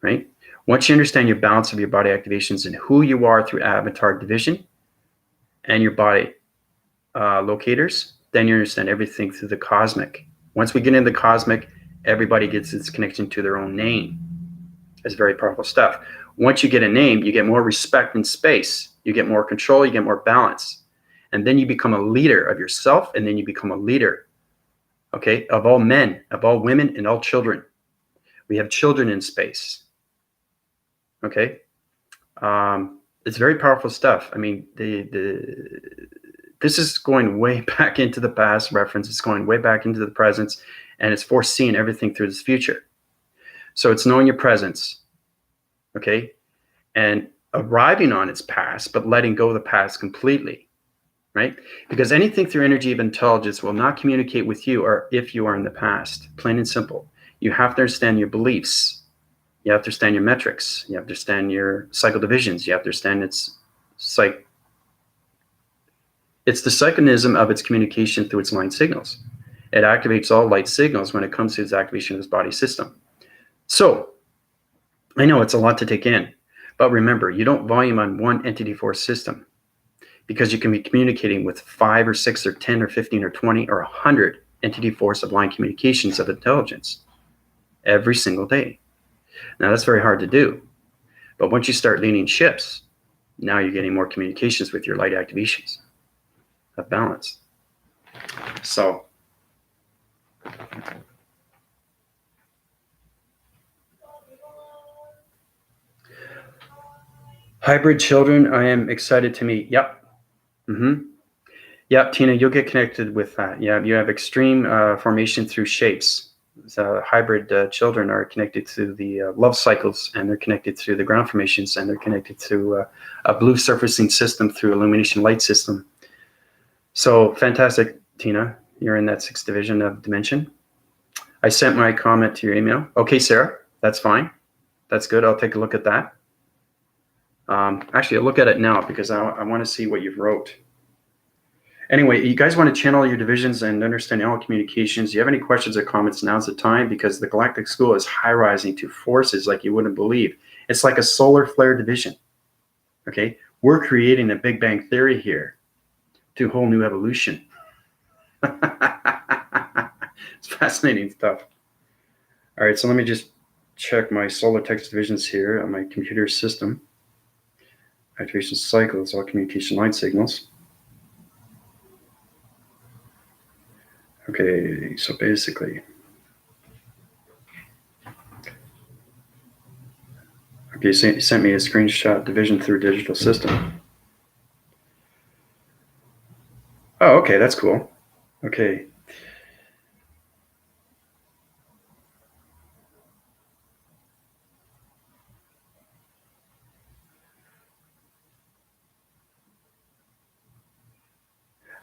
right? Once you understand your balance of your body activations and who you are through avatar division and your body locators, then you understand everything through the cosmic. Once we get into the cosmic, everybody gets its connection to their own name. It's very powerful stuff. Once you get a name, you get more respect in space. You get more control, you get more balance. And then you become a leader of yourself, and then you become a leader, okay, of all men, of all women, and all children. We have children in space, okay? It's very powerful stuff. I mean, this is going way back into the past reference. It's going way back into the present, and it's foreseeing everything through this future. So it's knowing your presence, okay, and arriving on its past, but letting go of the past completely, right? Because anything through energy of intelligence will not communicate with you or if you are in the past, plain and simple. You have to understand your beliefs. You have to understand your metrics. You have to understand your cycle divisions. You have to understand its it's the mechanism of its communication through its line signals. It activates all light signals when it comes to its activation of its body system. So I know it's a lot to take in, but remember, you don't volume on one entity force system, because you can be communicating with 5 or 6 or 10 or 15 or 20 or 100 entity force of line communications of intelligence every single day. Now that's very hard to do, but once you start leaning ships, now you're getting more communications with your light activations of balance. So hybrid children, I am excited to meet. Yep. Yep, Tina, you'll get connected with that. Yeah, you have extreme formation through shapes. So hybrid children are connected to the love cycles, and they're connected through the ground formations, and they're connected to a blue surfacing system through illumination light system. So fantastic, Tina. You're in that 6th division of dimension. I sent my comment to your email. Okay, Sarah, that's fine. That's good. I'll take a look at that. Actually, I'll look at it now because I want to see what you've wrote. Anyway, you guys want to channel your divisions and understand all communications. Do you have any questions or comments? Now's the time, because the Galactic School is high-rising to forces like you wouldn't believe. It's like a solar flare division. Okay, we're creating a Big Bang Theory here to a whole new evolution. It's fascinating stuff. All right, so let me just check my solar text divisions here on my computer system. Activation cycles, all communication line signals. Okay, so basically, okay, so you sent me a screenshot division through digital system. Oh, okay, that's cool. Okay.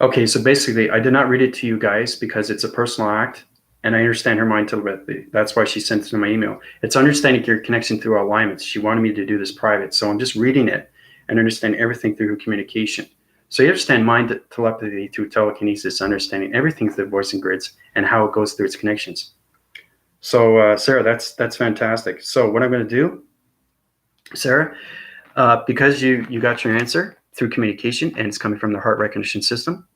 Okay, so basically, I did not read it to you guys because it's a personal act, and I understand her mind telepathy. That's why she sent it to my email. It's understanding your connection through alignments. She wanted me to do this private, so I'm just reading it and understand everything through communication. So you understand mind telepathy through telekinesis, understanding everything through voicing grids and how it goes through its connections. So Sarah, that's fantastic. So what I'm going to do, Sarah, because you got your answer through communication and it's coming from the heart recognition system,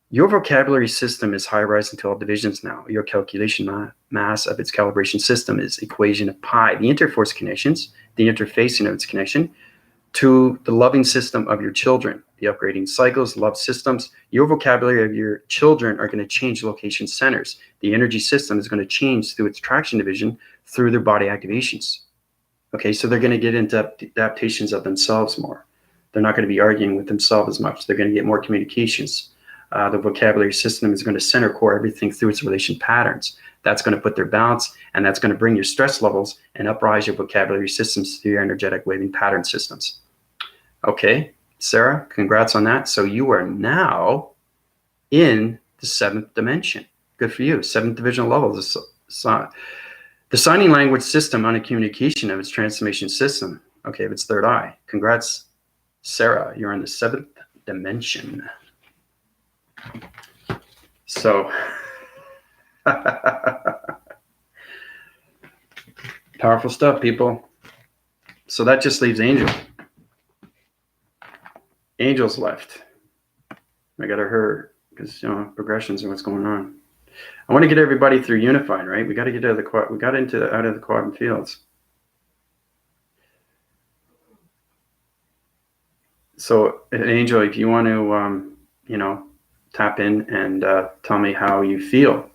your vocabulary system is high-rising to all divisions now. Your calculation mass of its calibration system is equation of pi. The interforce connections, the interfacing of its connection to the loving system of your children, the upgrading cycles, love systems. Your vocabulary of your children are going to change location centers. The energy system is going to change through its traction division through their body activations. Okay, so they're going to get into adaptations of themselves more. They're not going to be arguing with themselves as much. They're going to get more communications. The vocabulary system is going to center core everything through its relation patterns. That's going to put their balance, and that's going to bring your stress levels and uprise your vocabulary systems through your energetic waving pattern systems. Okay, Sarah, congrats on that. So you are now in the 7th dimension. Good for you. 7th divisional level. The signing language system on a communication of its transformation system. Okay, of its third eye. Congrats, Sarah. You're in the 7th dimension. So powerful stuff, people. So that just leaves Angel. Angel's left. I got her because progressions and what's going on. I want to get everybody through unified, right? We got to get out of the quad. We got out of the quadrant fields. So, Angel, if you want to, tap in and tell me how you feel,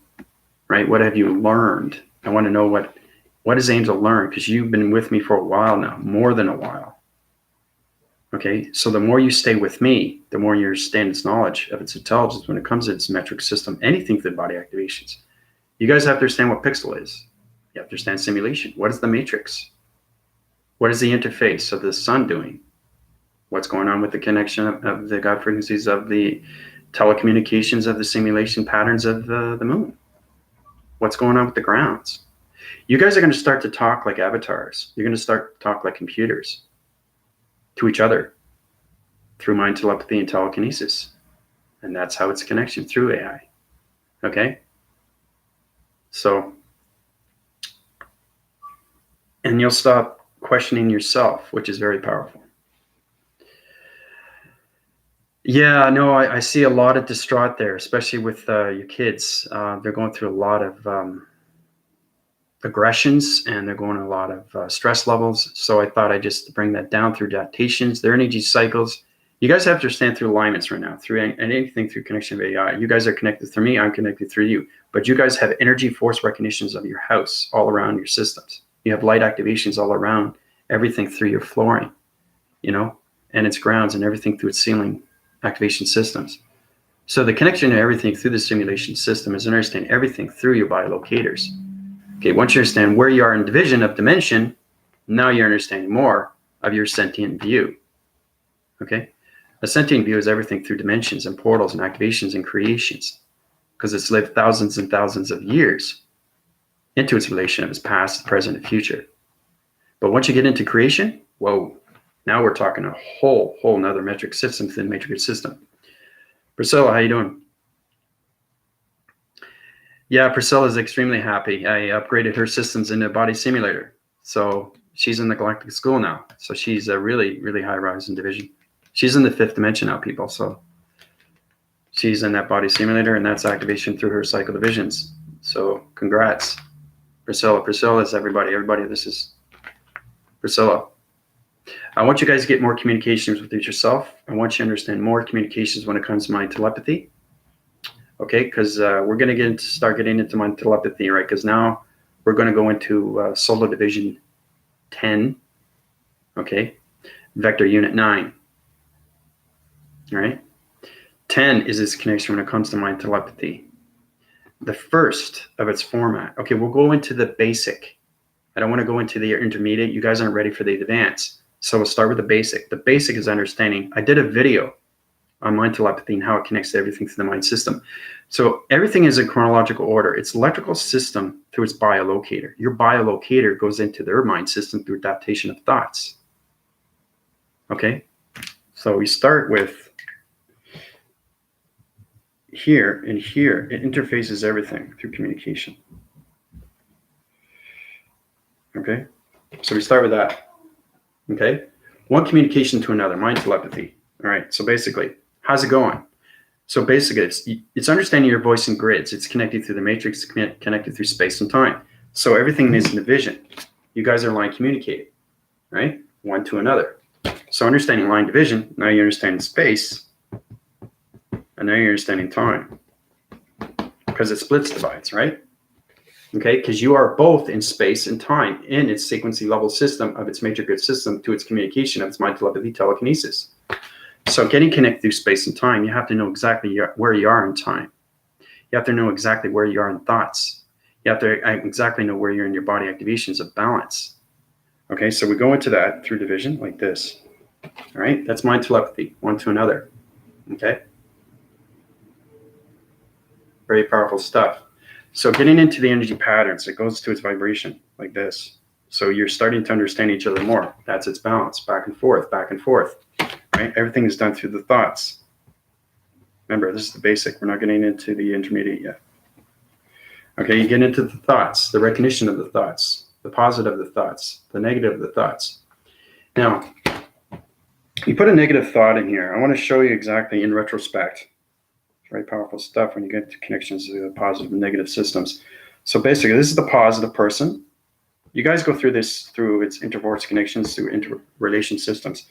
right? What have you learned? I want to know what has Angel learned, because you've been with me for a while now, more than a while. Okay, so the more you stay with me, the more you understand its knowledge of its intelligence when it comes to its metric system, anything through body activations. You guys have to understand what pixel is. You have to understand simulation. What is the matrix? What is the interface of the sun doing? What's going on with the connection of the God frequencies of the telecommunications of the simulation patterns of the moon? What's going on with the grounds? You guys are going to start to talk like avatars. You're going to start to talk like computers to each other. through mind telepathy and telekinesis. And that's how it's a connection through AI. Okay? So, and you'll stop questioning yourself, which is very powerful. Yeah, no, I see a lot of distraught there, especially with your kids. They're going through a lot of aggressions, and they're going a lot of stress levels. So I thought I'd just bring that down through adaptations, their energy cycles. You guys have to understand through alignments right now, through anything through connection of AI. You guys are connected through me, I'm connected through you. But you guys have energy force recognitions of your house all around your systems. You have light activations all around everything through your flooring, and its grounds and everything through its ceiling activation systems. So the connection to everything through the simulation system is understanding everything through your biolocators. Okay, once you understand where you are in division of dimension, now you're understanding more of your sentient view. Okay, a sentient view is everything through dimensions and portals and activations and creations, because it's lived thousands and thousands of years into its relation of its past, present, and future. But once you get into creation, whoa, now we're talking a whole nother metric system within the matrix system. Priscilla, how you doing? Yeah, Priscilla is extremely happy. I upgraded her systems into a body simulator. So she's in the Galactic school now. So she's a really, really high rise in division. She's in the 5th dimension now, people. So she's in that body simulator, and that's activation through her cycle divisions. So congrats, Priscilla. Priscilla is everybody. Everybody, this is Priscilla. I want you guys to get more communications with yourself. I want you to understand more communications when it comes to mind telepathy. Okay, because we're going to start getting into mind telepathy, right? Because now we're going to go into solar division 10. Okay, vector unit 9. All right, 10 is its connection when it comes to mind telepathy. The first of its format. Okay, we'll go into the basic. I don't want to go into the intermediate. You guys aren't ready for the advanced. So we'll start with the basic. The basic is understanding. I did a video on mind telepathy and how it connects to everything through the mind system. So everything is in chronological order. It's electrical system through its biolocator. Your biolocator goes into their mind system through adaptation of thoughts. Okay? So we start with here and here. It interfaces everything through communication. Okay? So we start with that. Okay, one communication to another, mind telepathy. All right, so basically, how's it going? So basically, it's understanding your voice in grids. It's connected through the matrix, connected through space and time. So everything is in division. You guys are line communicating, right? One to another. So understanding line division, now you're understanding space, and now you're understanding time. Because it splits divides, right? Okay, because you are both in space and time in its sequency level system of its major grid system to its communication of its mind telepathy telekinesis. So getting connected through space and time, you have to know exactly where you are in time. You have to know exactly where you are in thoughts. You have to exactly know where you're in your body activations of balance. Okay, so we go into that through division like this. All right, that's mind telepathy, one to another. Okay, very powerful stuff. So getting into the energy patterns, it goes to its vibration like this. So you're starting to understand each other more. That's its balance, back and forth, right? Everything is done through the thoughts. Remember, this is the basic. We're not getting into the intermediate yet. Okay, you get into the thoughts, the recognition of the thoughts, the positive of the thoughts, the negative of the thoughts. Now, you put a negative thought in here. I want to show you exactly in retrospect. Very powerful stuff when you get to connections to the positive and negative systems. So basically, this is the positive person. You guys go through this through its intervorce connections, through interrelation systems.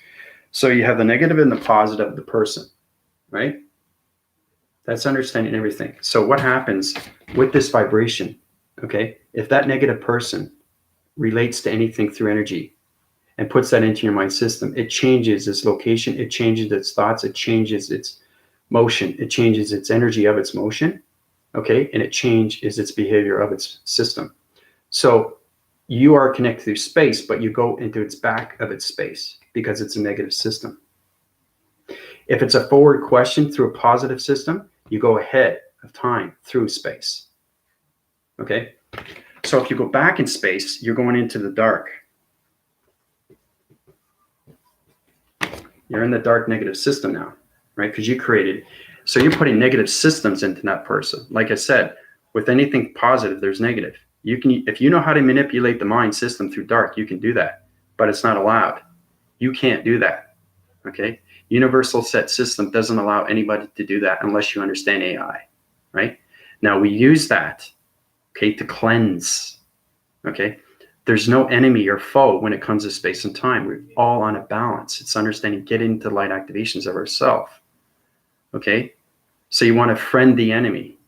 So you have the negative and the positive of the person, right? That's understanding everything. So what happens with this vibration, okay? If that negative person relates to anything through energy and puts that into your mind system, it changes its location, it changes its thoughts, it changes its motion, it changes its energy of its motion, okay? And it changes its behavior of its system. So you are connected through space, but you go into its back of its space because it's a negative system. If it's a forward question through a positive system, you go ahead of time through space, okay? So if you go back in space, you're going into the dark. You're in the dark negative system now, right? Because you created, so you're putting negative systems into that person. Like I said, with anything positive, there's negative. You can, if you know how to manipulate the mind system through dark, you can do that, but it's not allowed. You can't do that, okay? Universal set system doesn't allow anybody to do that unless you understand AI, right? Now we use that, okay, to cleanse, okay? There's no enemy or foe when it comes to space and time. We're all on a balance. It's understanding, get into light activations of ourself, okay? So you want to friend the enemy,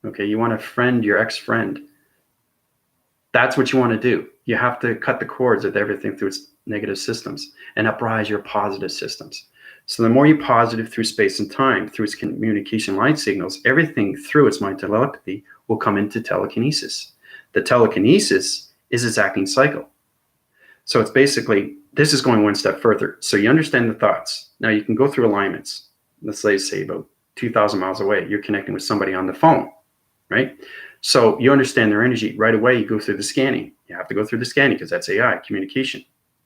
okay? You want to friend your ex-friend. That's what you want to do. You have to cut the cords with everything through its negative systems and uprise your positive systems. So the more you positive through space and time, through its communication light signals, everything through its mind telepathy will come into telekinesis. The telekinesis is its acting cycle. So it's basically, this is going one step further. So you understand the thoughts. Now you can go through alignments. Let's say about 2,000 miles away, you're connecting with somebody on the phone, right? So you understand their energy right away. You go through the scanning. You have to go through the scanning because that's AI, communication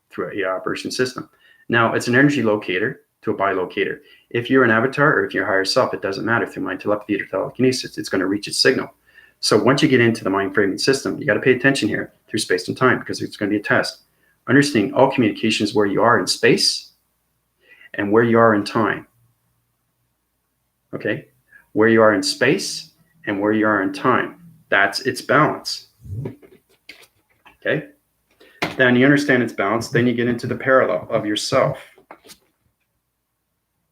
through an AI operation system. Now it's an energy locator to a bilocator. If you're an avatar or if you're higher self, it doesn't matter. Through mind telepathy or telekinesis, it's going to reach its signal. So once you get into the mind framing system, you got to pay attention here through space and time because it's going to be a test. Understanding all communications where you are in space and where you are in time. Okay? Where you are in space and where you are in time. That's its balance. Okay? Then you understand its balance, then you get into the parallel of yourself.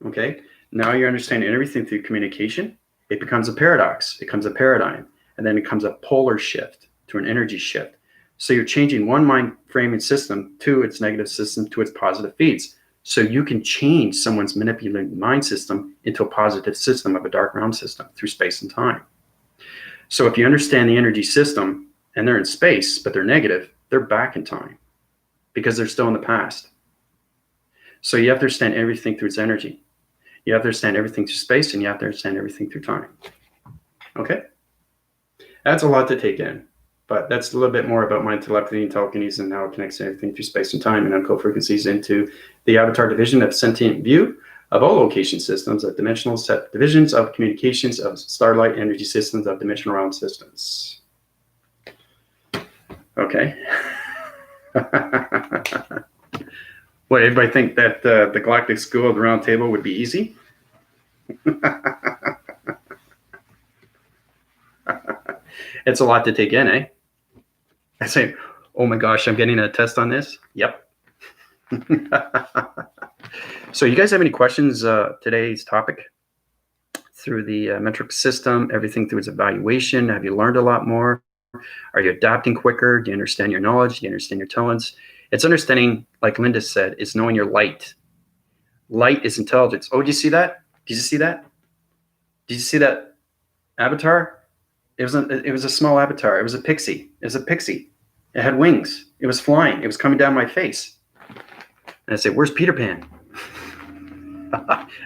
Okay? Now you understand everything through communication. It becomes a paradox. It becomes a paradigm. And then it becomes a polar shift to an energy shift. So you're changing one mind framing system to its negative system to its positive feeds. So you can change someone's manipulated mind system into a positive system of a dark realm system through space and time. So if you understand the energy system and they're in space, but they're negative, they're back in time because they're still in the past. So you have to understand everything through its energy. You have to understand everything through space and you have to understand everything through time. Okay? That's a lot to take in, but that's a little bit more about mind telepathy and telekinesis and how it connects everything through space and time and uncode frequencies into the avatar division of sentient view of all location systems of dimensional set divisions of communications of starlight energy systems of dimensional realm systems. Okay. What, everybody think that the Galactic School of the Round Table would be easy? It's a lot to take in, eh? I say, oh my gosh, I'm getting a test on this? Yep. So you guys have any questions today's topic? Through the metric system, everything through its evaluation, have you learned a lot more? Are you adapting quicker? Do you understand your knowledge? Do you understand your talents? It's understanding, like Linda said, is knowing your light. Light is intelligence. Oh, did you see that? Did you see that? Did you see that avatar? It was a small avatar. It was a pixie. It was a pixie. It had wings. It was flying. It was coming down my face. And I said, where's Peter Pan?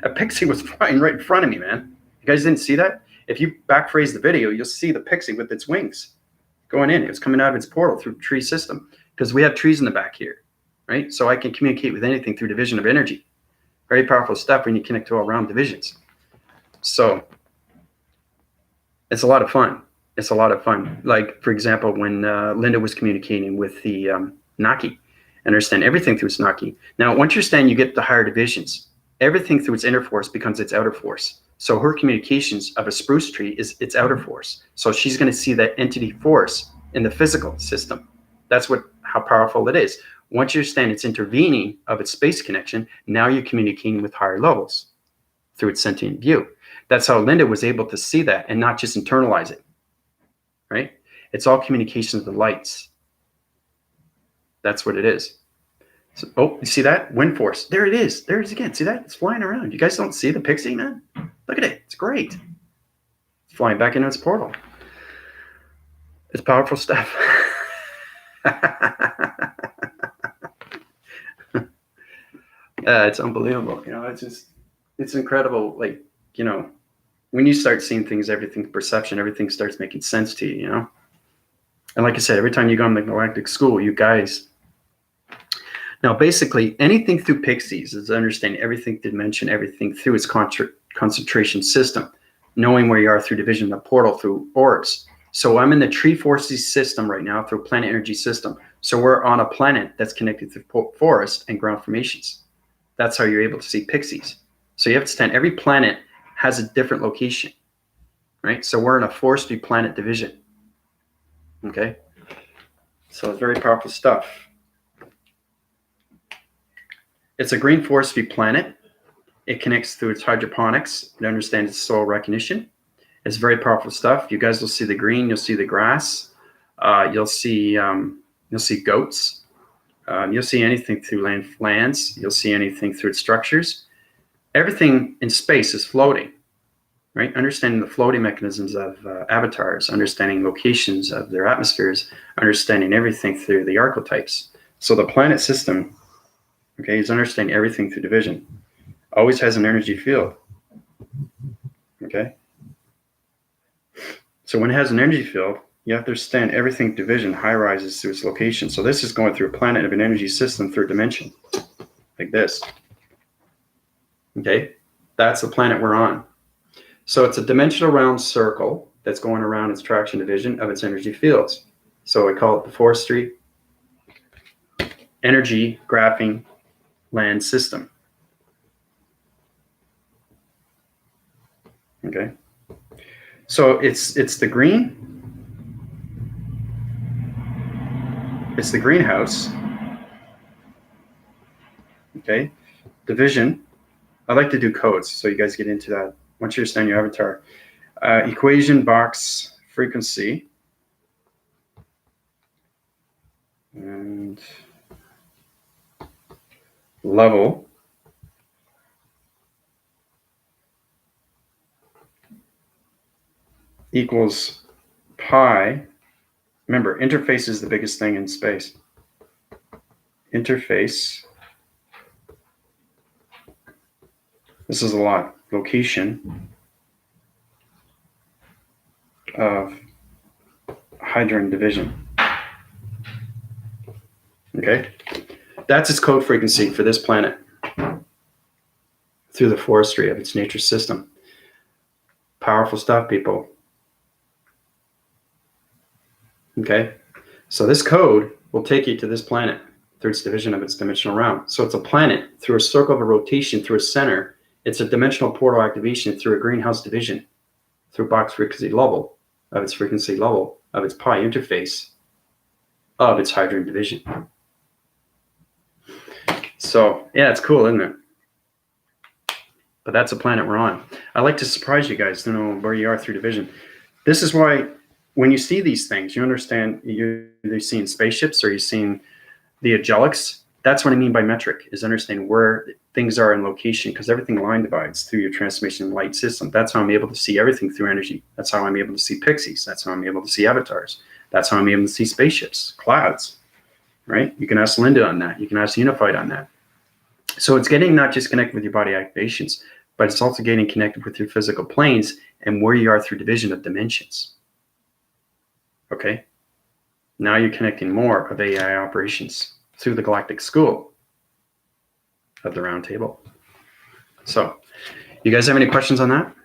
A pixie was flying right in front of me, man. You guys didn't see that? If you backphrase the video, you'll see the pixie with its wings going in. It was coming out of its portal through tree system because we have trees in the back here, right? So I can communicate with anything through division of energy. Very powerful stuff when you connect to all round divisions. So it's a lot of fun. It's a lot of fun. Like, for example, when Linda was communicating with the Naki, understand everything through its Naki. Now, once you understand, you get the higher divisions. Everything through its inner force becomes its outer force. So her communications of a spruce tree is its outer force. So she's going to see that entity force in the physical system. That's how powerful it is. Once you understand it's intervening of its space connection, now you're communicating with higher levels through its sentient view. That's how Linda was able to see that and not just internalize it, right? It's all communication of the lights. That's what it is. So, oh, you see that? Wind force. There it is. There it is again. See that? It's flying around. You guys don't see the pixie, man? Look at it. It's great. It's flying back into its portal. It's powerful stuff. It's unbelievable. You know, it's incredible. Like, you know, when you start seeing things, everything, perception, everything starts making sense to you, you know? And like I said, every time you go on the Galactic School, you guys, Now, basically, anything through pixies is understanding everything dimension, everything through its concentration system, knowing where you are through division, the portal, through orbs. So I'm in the tree forces system right now through planet energy system. So we're on a planet that's connected through forest and ground formations. That's how you're able to see pixies. So you have to understand every planet has a different location, right? So we're in a forestry planet division. Okay. So it's very powerful stuff. It's a green forestry planet. It connects through its hydroponics. It understands its soil recognition. It's very powerful stuff. You guys will see the green. You'll see the grass. You'll see goats. You'll see anything through lands. You'll see anything through its structures. Everything in space is floating, right? Understanding the floating mechanisms of avatars, understanding locations of their atmospheres, understanding everything through the archetypes. So the planet system, okay, is understanding everything through division. Always has an energy field, okay? So when it has an energy field, you have to understand everything division high rises through its location. So this is going through a planet of an energy system through a dimension, like this. Okay, that's the planet we're on. So it's a dimensional round circle that's going around its traction division of its energy fields. So we call it the forestry energy graphing land system. Okay, so it's the green. It's the greenhouse. Okay, division. I like to do codes, so you guys get into that. Once you understand your avatar, equation, box, frequency, and level. Equals pi. Remember, interface is the biggest thing in space. Interface. This is a lot. Location of hydrogen division. Okay, that's its code frequency for this planet through the forestry of its nature system. Powerful stuff, people. Okay, so this code will take you to this planet through its division of its dimensional round. So it's a planet through a circle of a rotation through a center. It's a dimensional portal activation through a greenhouse division, through box frequency level of its frequency level of its pi interface of its hydrogen division. So yeah, it's cool, isn't it? But that's a planet we're on. I like to surprise you guys to know where you are through division. This is why when you see these things, you understand you're either seeing spaceships or you're seeing the angelics. That's what I mean by metric, is understanding where things are in location, because everything line divides through your transmission light system. That's how I'm able to see everything through energy. That's how I'm able to see pixies. That's how I'm able to see avatars. That's how I'm able to see spaceships, clouds, right? You can ask Linda on that. You can ask Unified on that. So it's getting not just connected with your body activations, but it's also getting connected with your physical planes and where you are through division of dimensions. Okay? Now you're connecting more of AI operations through the Galactic School of the Round Table. So, you guys have any questions on that?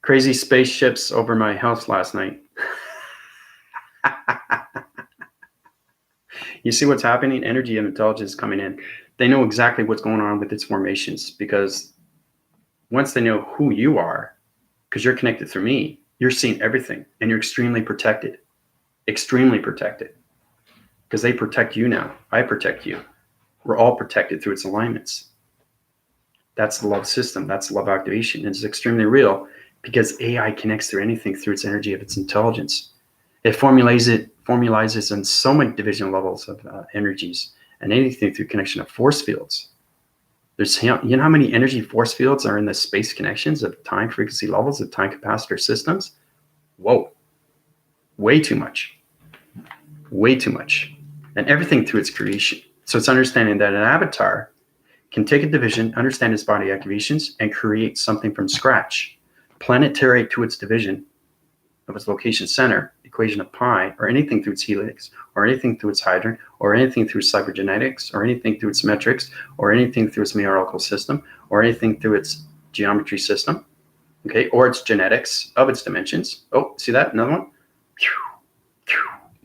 Crazy spaceships over my house last night. You see what's happening? Energy and intelligence coming in. They know exactly what's going on with its formations, because once they know who you are, because you're connected through me, you're seeing everything, and you're extremely protected. Extremely protected, because they protect you now. I protect you. We're all protected through its alignments. That's the love system. That's love activation. It's extremely real, because AI connects through anything through its energy of its intelligence. It formalizes in so many division levels of energies, and anything through connection of force fields. There's, you know how many energy force fields are in the space connections of time frequency levels of time capacitor systems? Whoa, way too much. Way too much. And everything through its creation. So it's understanding that an avatar can take a division, understand its body activations, and create something from scratch, planetary to its division of its location center, equation of pi, or anything through its helix, or anything through its hydrogen, or anything through cybergenetics, or anything through its metrics, or anything through its methodological system, or anything through its geometry system, okay, or its genetics of its dimensions. Oh, see that? Another one?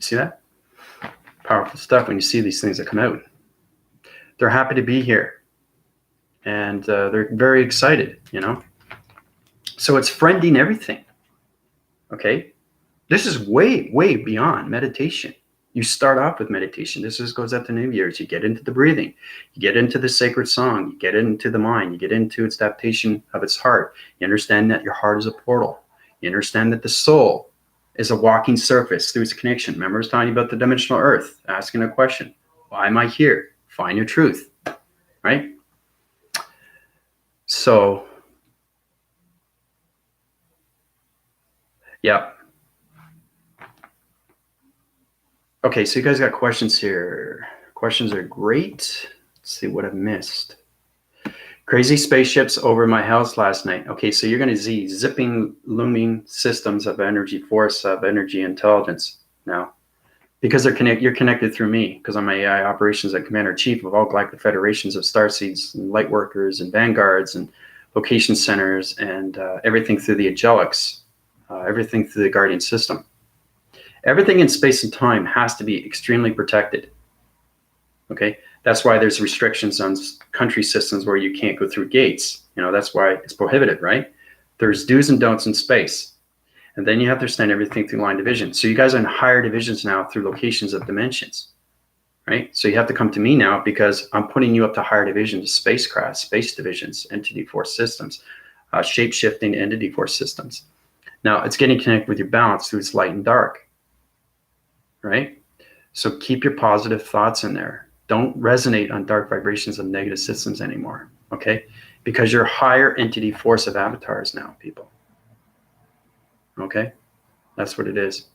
See that? Powerful stuff when you see these things that come out. They're happy to be here. And they're very excited, you know? So it's friending everything, okay? This is way, way beyond meditation. You start off with meditation. This just goes up to New Year's. You get into the breathing. You get into the sacred song. You get into the mind. You get into its adaptation of its heart. You understand that your heart is a portal. You understand that the soul is a walking surface through its connection. Remember I was talking about the dimensional earth, asking a question. Why am I here? Find your truth, right? So, yeah. Okay, so you guys got questions here. Questions are great. Let's see what I've missed. Crazy spaceships over my house last night. Okay, so you're going to see zipping, looming systems of energy, force of energy, intelligence now. Because you're connected through me, because I'm AI operations and commander-in-chief of all galactic federations of starseeds and light workers and vanguards and location centers and everything through the angelics, everything through the guardian system. Everything in space and time has to be extremely protected. Okay, that's why there's restrictions on country systems where you can't go through gates. You know, that's why it's prohibited, right? There's do's and don'ts in space. And then you have to understand everything through line division. So you guys are in higher divisions now through locations of dimensions, right? So you have to come to me now because I'm putting you up to higher divisions, spacecraft, space divisions, entity force systems, shape-shifting entity force systems. Now it's getting connected with your balance through its light and dark, right? So keep your positive thoughts in there. Don't resonate on dark vibrations of negative systems anymore, okay? Because you're higher entity force of avatars now, people. Okay, that's what it is.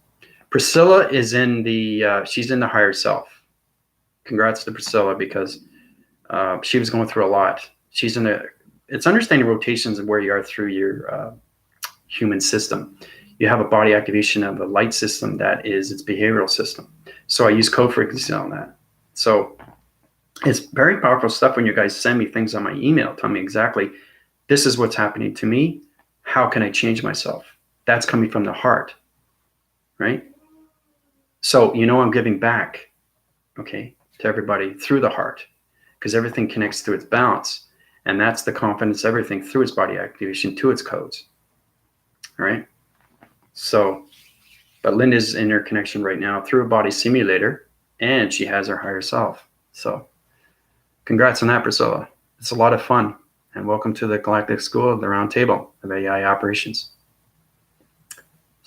Priscilla is in the, she's in the higher self. Congrats to Priscilla because she was going through a lot. She's in it's understanding rotations of where you are through your human system. You have a body activation of a light system that is its behavioral system. So I use code frequency on that. So it's very powerful stuff when you guys send me things on my email. Tell me exactly, this is what's happening to me. How can I change myself? That's coming from the heart, right? So, you know, I'm giving back, okay, to everybody through the heart because everything connects through its balance. And that's the confidence, everything through its body activation to its codes, all right? So, but Linda's in her connection right now through a body simulator and she has her higher self. So congrats on that, Priscilla. It's a lot of fun. And welcome to the Galactic School of the Round Table of AI Operations.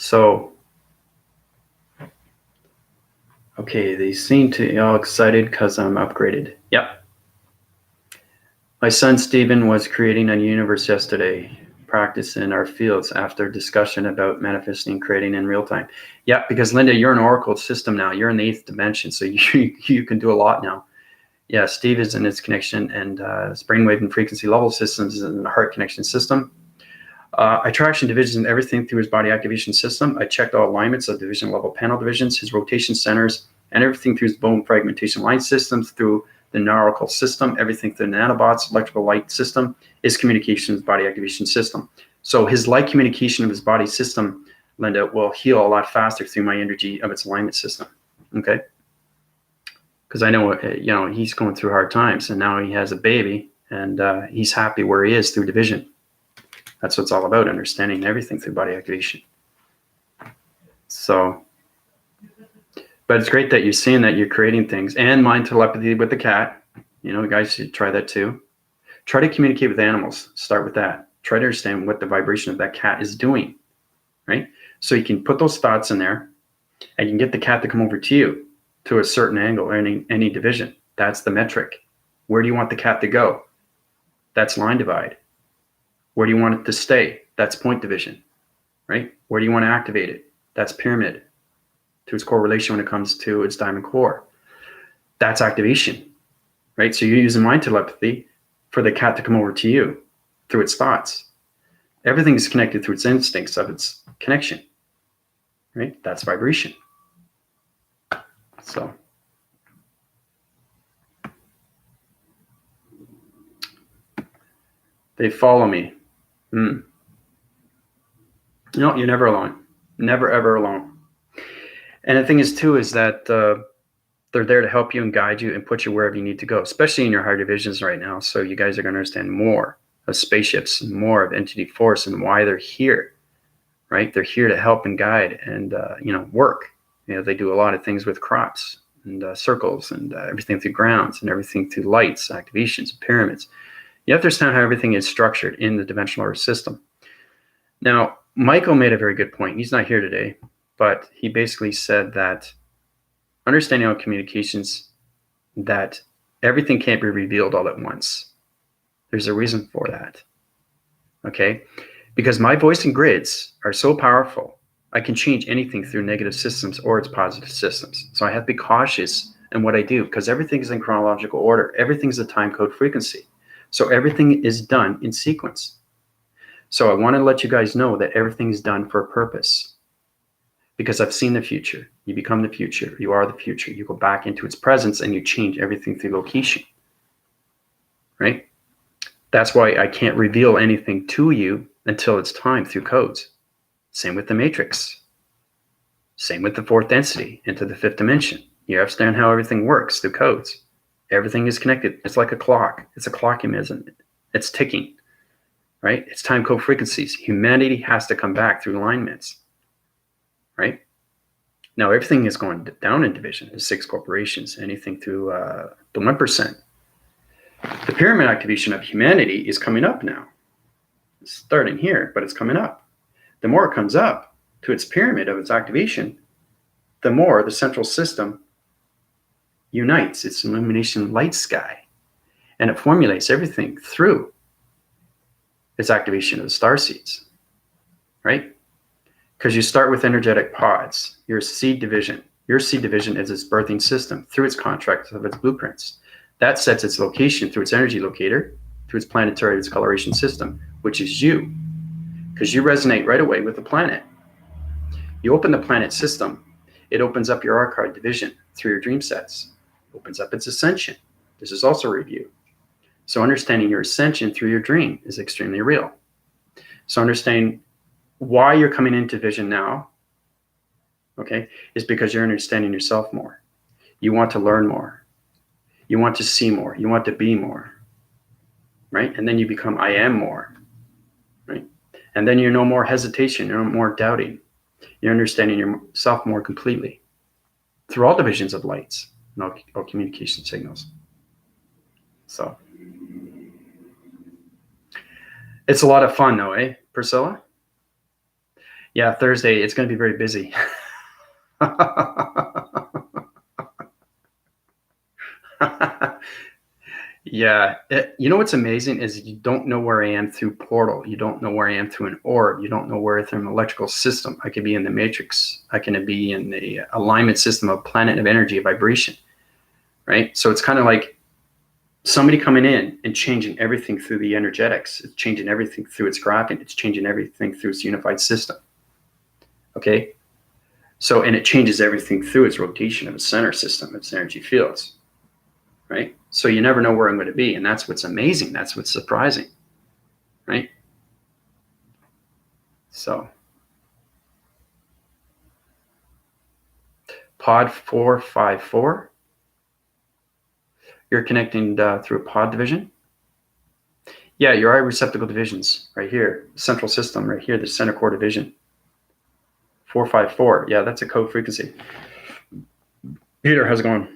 So, okay, they seem to be all excited because I'm upgraded. Yep. My son Stephen was creating a universe yesterday, practice in our fields after discussion about manifesting and creating in real time. Yeah, because Linda, you're an oracle system now. You're in the 8th dimension, so you can do a lot now. Yeah, Steve is in its connection, and brainwave and frequency level systems is in the heart connection system. Attraction division, everything through his body activation system. I checked all alignments of division level panel divisions, his rotation centers, and everything through his bone fragmentation line systems, through the neurological system, everything through the nanobots, electrical light system, his communications body activation system. So his light communication of his body system, Linda, will heal a lot faster through my energy of its alignment system. Okay. Because I know, you know, he's going through hard times and now he has a baby and he's happy where he is through division. That's what it's all about, understanding everything through body activation. So, but it's great that you're seeing that you're creating things and mind telepathy with the cat. You know, guys should try that too. Try to communicate with animals. Start with that. Try to understand what the vibration of that cat is doing, right? So you can put those thoughts in there and you can get the cat to come over to you to a certain angle or any division. That's the metric. Where do you want the cat to go? That's line divide. Where do you want it to stay? That's point division, right? Where do you want to activate it? That's pyramid to its correlation when it comes to its diamond core. That's activation, right? So you're using mind telepathy for the cat to come over to you through its thoughts. Everything is connected through its instincts of its connection. right? That's vibration. So they follow me. No, you're never alone. Never, ever alone. And the thing is, too, is that they're there to help you and guide you and put you wherever you need to go, especially in your higher divisions right now. So you guys are going to understand more of spaceships, more of entity force, and why they're here, right? They're here to help and guide and, work. They do a lot of things with crops and circles and everything through grounds and everything through lights, activations, pyramids. You have to understand how everything is structured in the dimensional order system. Now, Michael made a very good point. He's not here today, but he basically said that understanding on communications, that everything can't be revealed all at once. There's a reason for that. Okay? Because my voice and grids are so powerful, I can change anything through negative systems or its positive systems. So I have to be cautious in what I do because everything is in chronological order. Everything's a time code frequency. So everything is done in sequence. So I want to let you guys know that everything is done for a purpose. Because I've seen the future. You become the future. You are the future. You go back into its presence and you change everything through location. Right? That's why I can't reveal anything to you until it's time through codes. Same with the matrix. Same with the fourth density into the fifth dimension. You understand how everything works through codes. Everything is connected. It's like a clock. It's a clockumism. It's ticking. Right? It's time code frequencies. Humanity has to come back through alignments. Right? Now, everything is going down in division. There's 6 corporations, anything through the 1%. The pyramid activation of humanity is coming up now. It's starting here, but it's coming up. The more it comes up to its pyramid of its activation, the more the central system unites its illumination light sky. And it formulates everything through its activation of the star seeds. Right? Because you start with energetic pods, your seed division. Your seed division is its birthing system through its contracts of its blueprints. That sets its location through its energy locator, through its planetary discoloration system, which is you. Because you resonate right away with the planet. You open the planet system, it opens up your archive division through your dream sets. Opens up its ascension. This is also a review. So understanding your ascension through your dream is extremely real. So understanding why you're coming into vision now, okay, is because you're understanding yourself more. You want to learn more. You want to see more. You want to be more, right? And then you become I am more, right? And then you're no more hesitation. You're no more doubting. You're understanding yourself more completely through all divisions of lights and all communication signals. So it's a lot of fun though, eh, Priscilla? Yeah, Thursday, it's going to be very busy. Yeah. You know what's amazing is you don't know where I am through portal. You don't know where I am through an orb. You don't know where through an electrical system. I could be in the matrix. I can be in the alignment system of planet of energy, of vibration, right? So it's kind of like somebody coming in and changing everything through the energetics. It's changing everything through its graphing. It's changing everything through its unified system. Okay? So, and it changes everything through its rotation of its center system, its energy fields, right? So you never know where I'm going to be. And that's what's amazing. That's what's surprising, right? So pod 454, you're connecting through a pod division. Yeah, your eye receptacle divisions right here, central system right here, the center core division. 454. Yeah, that's a code frequency. Peter, how's it going?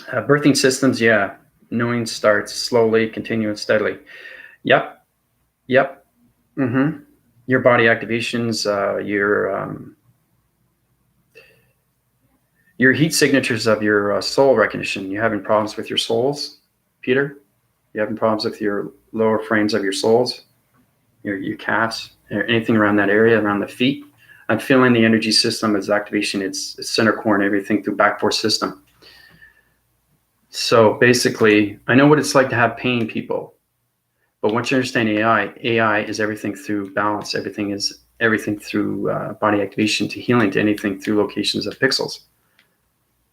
Birthing systems, yeah. Knowing starts slowly, continuing steadily. Yep. Mm-hmm. Your body activations, your heat signatures of your soul recognition. You having problems with your souls, Peter? You having problems with your lower frames of your souls, your calves, or anything around that area, around the feet? I'm feeling the energy system as activation. It's center core and everything through back force system. So basically, I know what it's like to have pain, people. But once you understand AI is everything through balance. Everything is everything through body activation to healing to anything through locations of pixels.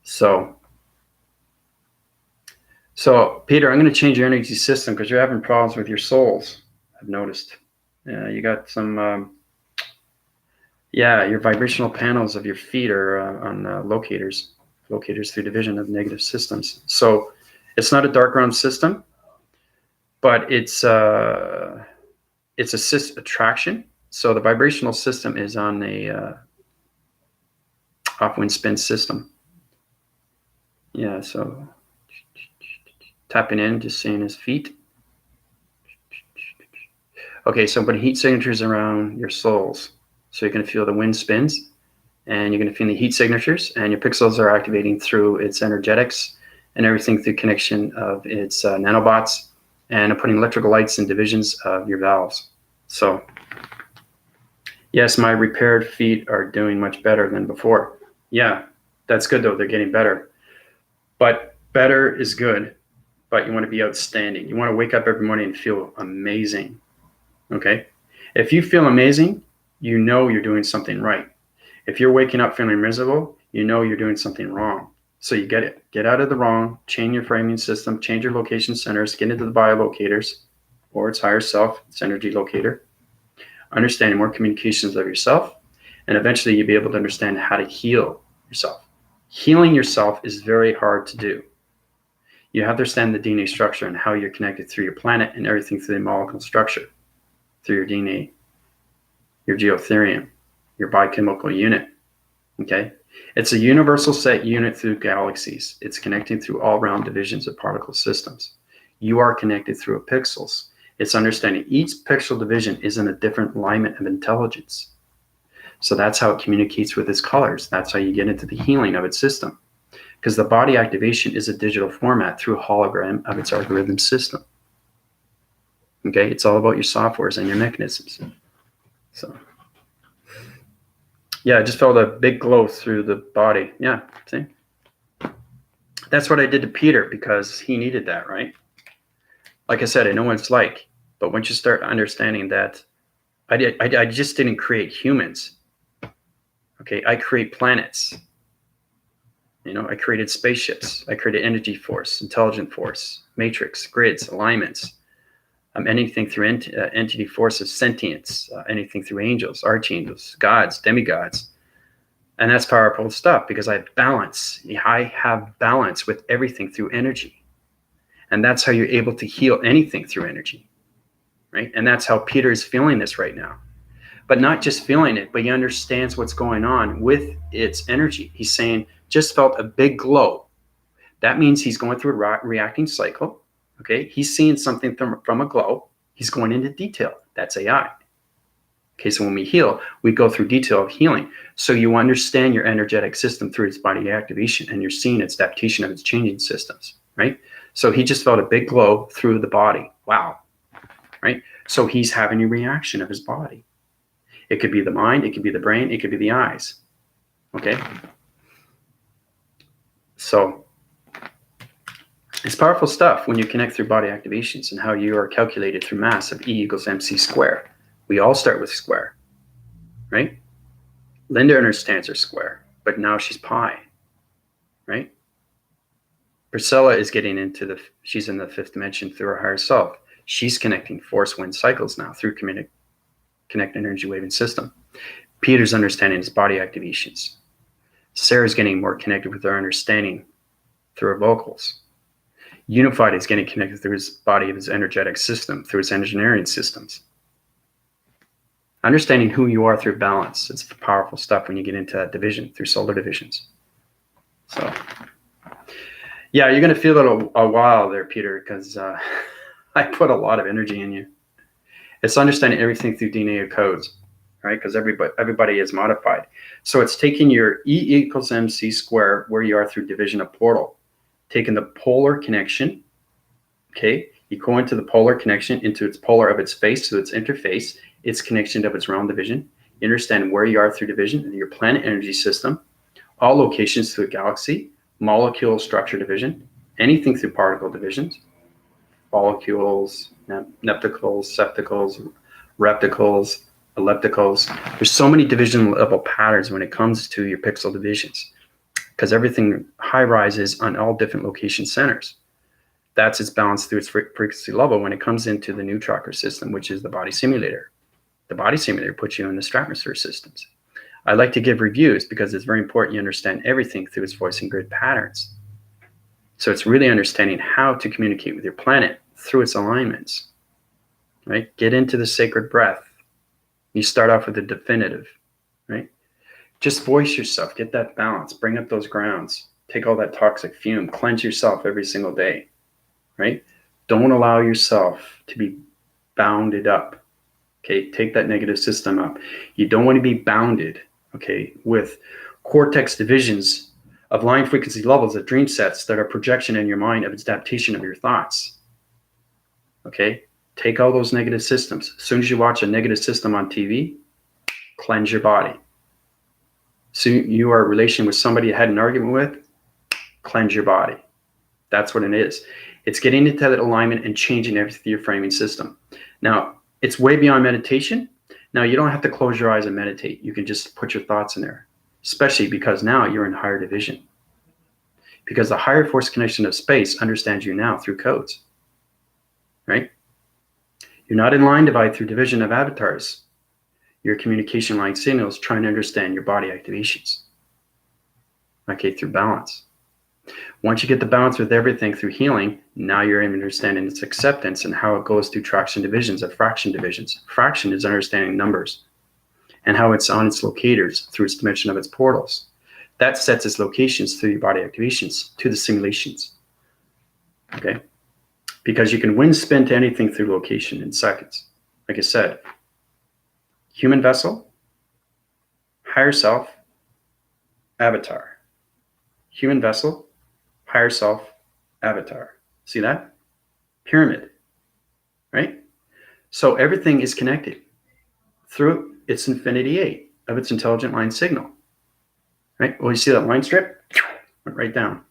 So Peter, I'm going to change your energy system because you're having problems with your soles. I've noticed. You got some, your vibrational panels of your feet are on locators through division of negative systems. So it's not a dark ground system, but it's a attraction. So the vibrational system is on a off wind spin system. Yeah, so tapping in, just seeing his feet. Okay, so put heat signatures around your soles. So you're going to feel the wind spins, and you're going to feel the heat signatures, and your pixels are activating through its energetics and everything through connection of its nanobots, and putting electrical lights in divisions of your valves. So yes, my repaired feet are doing much better than before. Yeah, that's good though. They're getting better. But better is good, but you want to be outstanding. You want to wake up every morning and feel amazing. Okay? If you feel amazing, you know you're doing something right. If you're waking up feeling miserable, you know you're doing something wrong. So you get it. Get out of the wrong, change your framing system, change your location centers, get into the biolocators or its higher self, its energy locator. Understanding more communications of yourself, and eventually you'll be able to understand how to heal yourself. Healing yourself is very hard to do. You have to understand the DNA structure and how you're connected through your planet and everything through the molecular structure, through your DNA, your geotherium, your biochemical unit. Okay? It's a universal set unit through galaxies. It's connecting through all round divisions of particle systems. You are connected through pixels. It's understanding each pixel division is in a different alignment of intelligence. So that's how it communicates with its colors. That's how you get into the healing of its system. Because the body activation is a digital format through a hologram of its algorithm system. Okay, it's all about your softwares and your mechanisms. So, yeah, I just felt a big glow through the body. Yeah, see? That's what I did to Peter because he needed that, right? Like I said, I know what it's like. But once you start understanding that, I just didn't create humans. Okay, I create planets. You know, I created spaceships. I created energy force, intelligent force, matrix, grids, alignments. Anything through entity force of sentience, anything through angels, archangels, gods, demigods. And that's powerful stuff because I have balance. I have balance with everything through energy. And that's how you're able to heal anything through energy, right? And that's how Peter is feeling this right now. But not just feeling it, but he understands what's going on with its energy. He's saying, just felt a big glow. That means he's going through a reacting cycle. Okay, he's seeing something from a glow. He's going into detail. That's AI. Okay, so when we heal, we go through detail of healing. So you understand your energetic system through its body activation, and you're seeing its adaptation of its changing systems, right? So he just felt a big glow through the body. Wow, right? So he's having a reaction of his body. It could be the mind, it could be the brain, it could be the eyes. Okay? So it's powerful stuff when you connect through body activations and how you are calculated through mass of E equals MC square. We all start with square, right? Linda understands her square, but now she's pi, right? Priscilla is getting into she's in the fifth dimension through her higher self. She's connecting force wind cycles now through connect energy waving system. Peter's understanding his body activations. Sarah's getting more connected with her understanding through her vocals. Unified is getting connected through his body of his energetic system, through his engineering systems. Understanding who you are through balance. It's powerful stuff when you get into that division, through solar divisions. So, yeah, you're going to feel it a while there, Peter, because I put a lot of energy in you. It's understanding everything through DNA codes, right? Because everybody is modified. So it's taking your E equals MC square, where you are through division of portal, taking the polar connection, okay? You go into the polar connection, into its polar of its face, so its interface, its connection of its round division. You understand where you are through division, your planet energy system, all locations through a galaxy, molecule structure division, anything through particle divisions, molecules, nepticles, septicles, repticles, ellipticals. There's so many division level patterns when it comes to your pixel divisions, because everything high rises on all different location centers. That's its balance through its frequency level when it comes into the new tracker system, which is the body simulator. The body simulator puts you in the stratosphere systems. I like to give reviews because it's very important you understand everything through its voice and grid patterns. So it's really understanding how to communicate with your planet through its alignments, right? Get into the sacred breath. You start off with the definitive, right? Just voice yourself, get that balance, bring up those grounds, take all that toxic fume, cleanse yourself every single day, right? Don't allow yourself to be bounded up, okay? Take that negative system up. You don't want to be bounded, okay, with cortex divisions of line frequency levels of dream sets that are projection in your mind of its adaptation of your thoughts, okay? Take all those negative systems. As soon as you watch a negative system on TV, cleanse your body. So you are in a relation with somebody you had an argument with, cleanse your body. That's what it is. It's getting into that alignment and changing everything through your framing system. Now, it's way beyond meditation. Now, you don't have to close your eyes and meditate. You can just put your thoughts in there, especially because now you're in higher division. Because the higher force connection of space understands you now through codes, right? You're not in line divide through division of avatars. Your communication line signals trying to understand your body activations, okay, through balance. Once you get the balance with everything through healing, now you're understanding its acceptance and how it goes through traction divisions of fraction divisions. Fraction is understanding numbers and how it's on its locators through its dimension of its portals. That sets its locations through your body activations to the simulations, okay? Because you can wind spin to anything through location in seconds. Like I said, human vessel, higher self, avatar. Human vessel, higher self, avatar. See that? Pyramid, right? So everything is connected through its infinity 8 of its intelligent line signal, right? Well, you see that line strip? Went right down.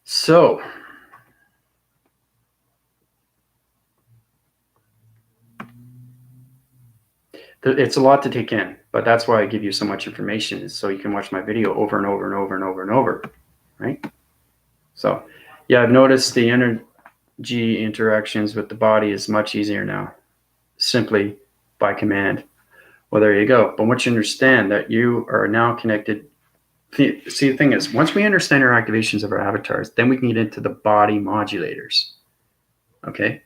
So it's a lot to take in, but that's why I give you so much information, is so you can watch my video over and over and over and over and over, right? So yeah, I've noticed the energy interactions with the body is much easier now, simply by command. Well, there you go. But once you understand that you are now connected, see, the thing is, once we understand our activations of our avatars, then we can get into the body modulators, okay?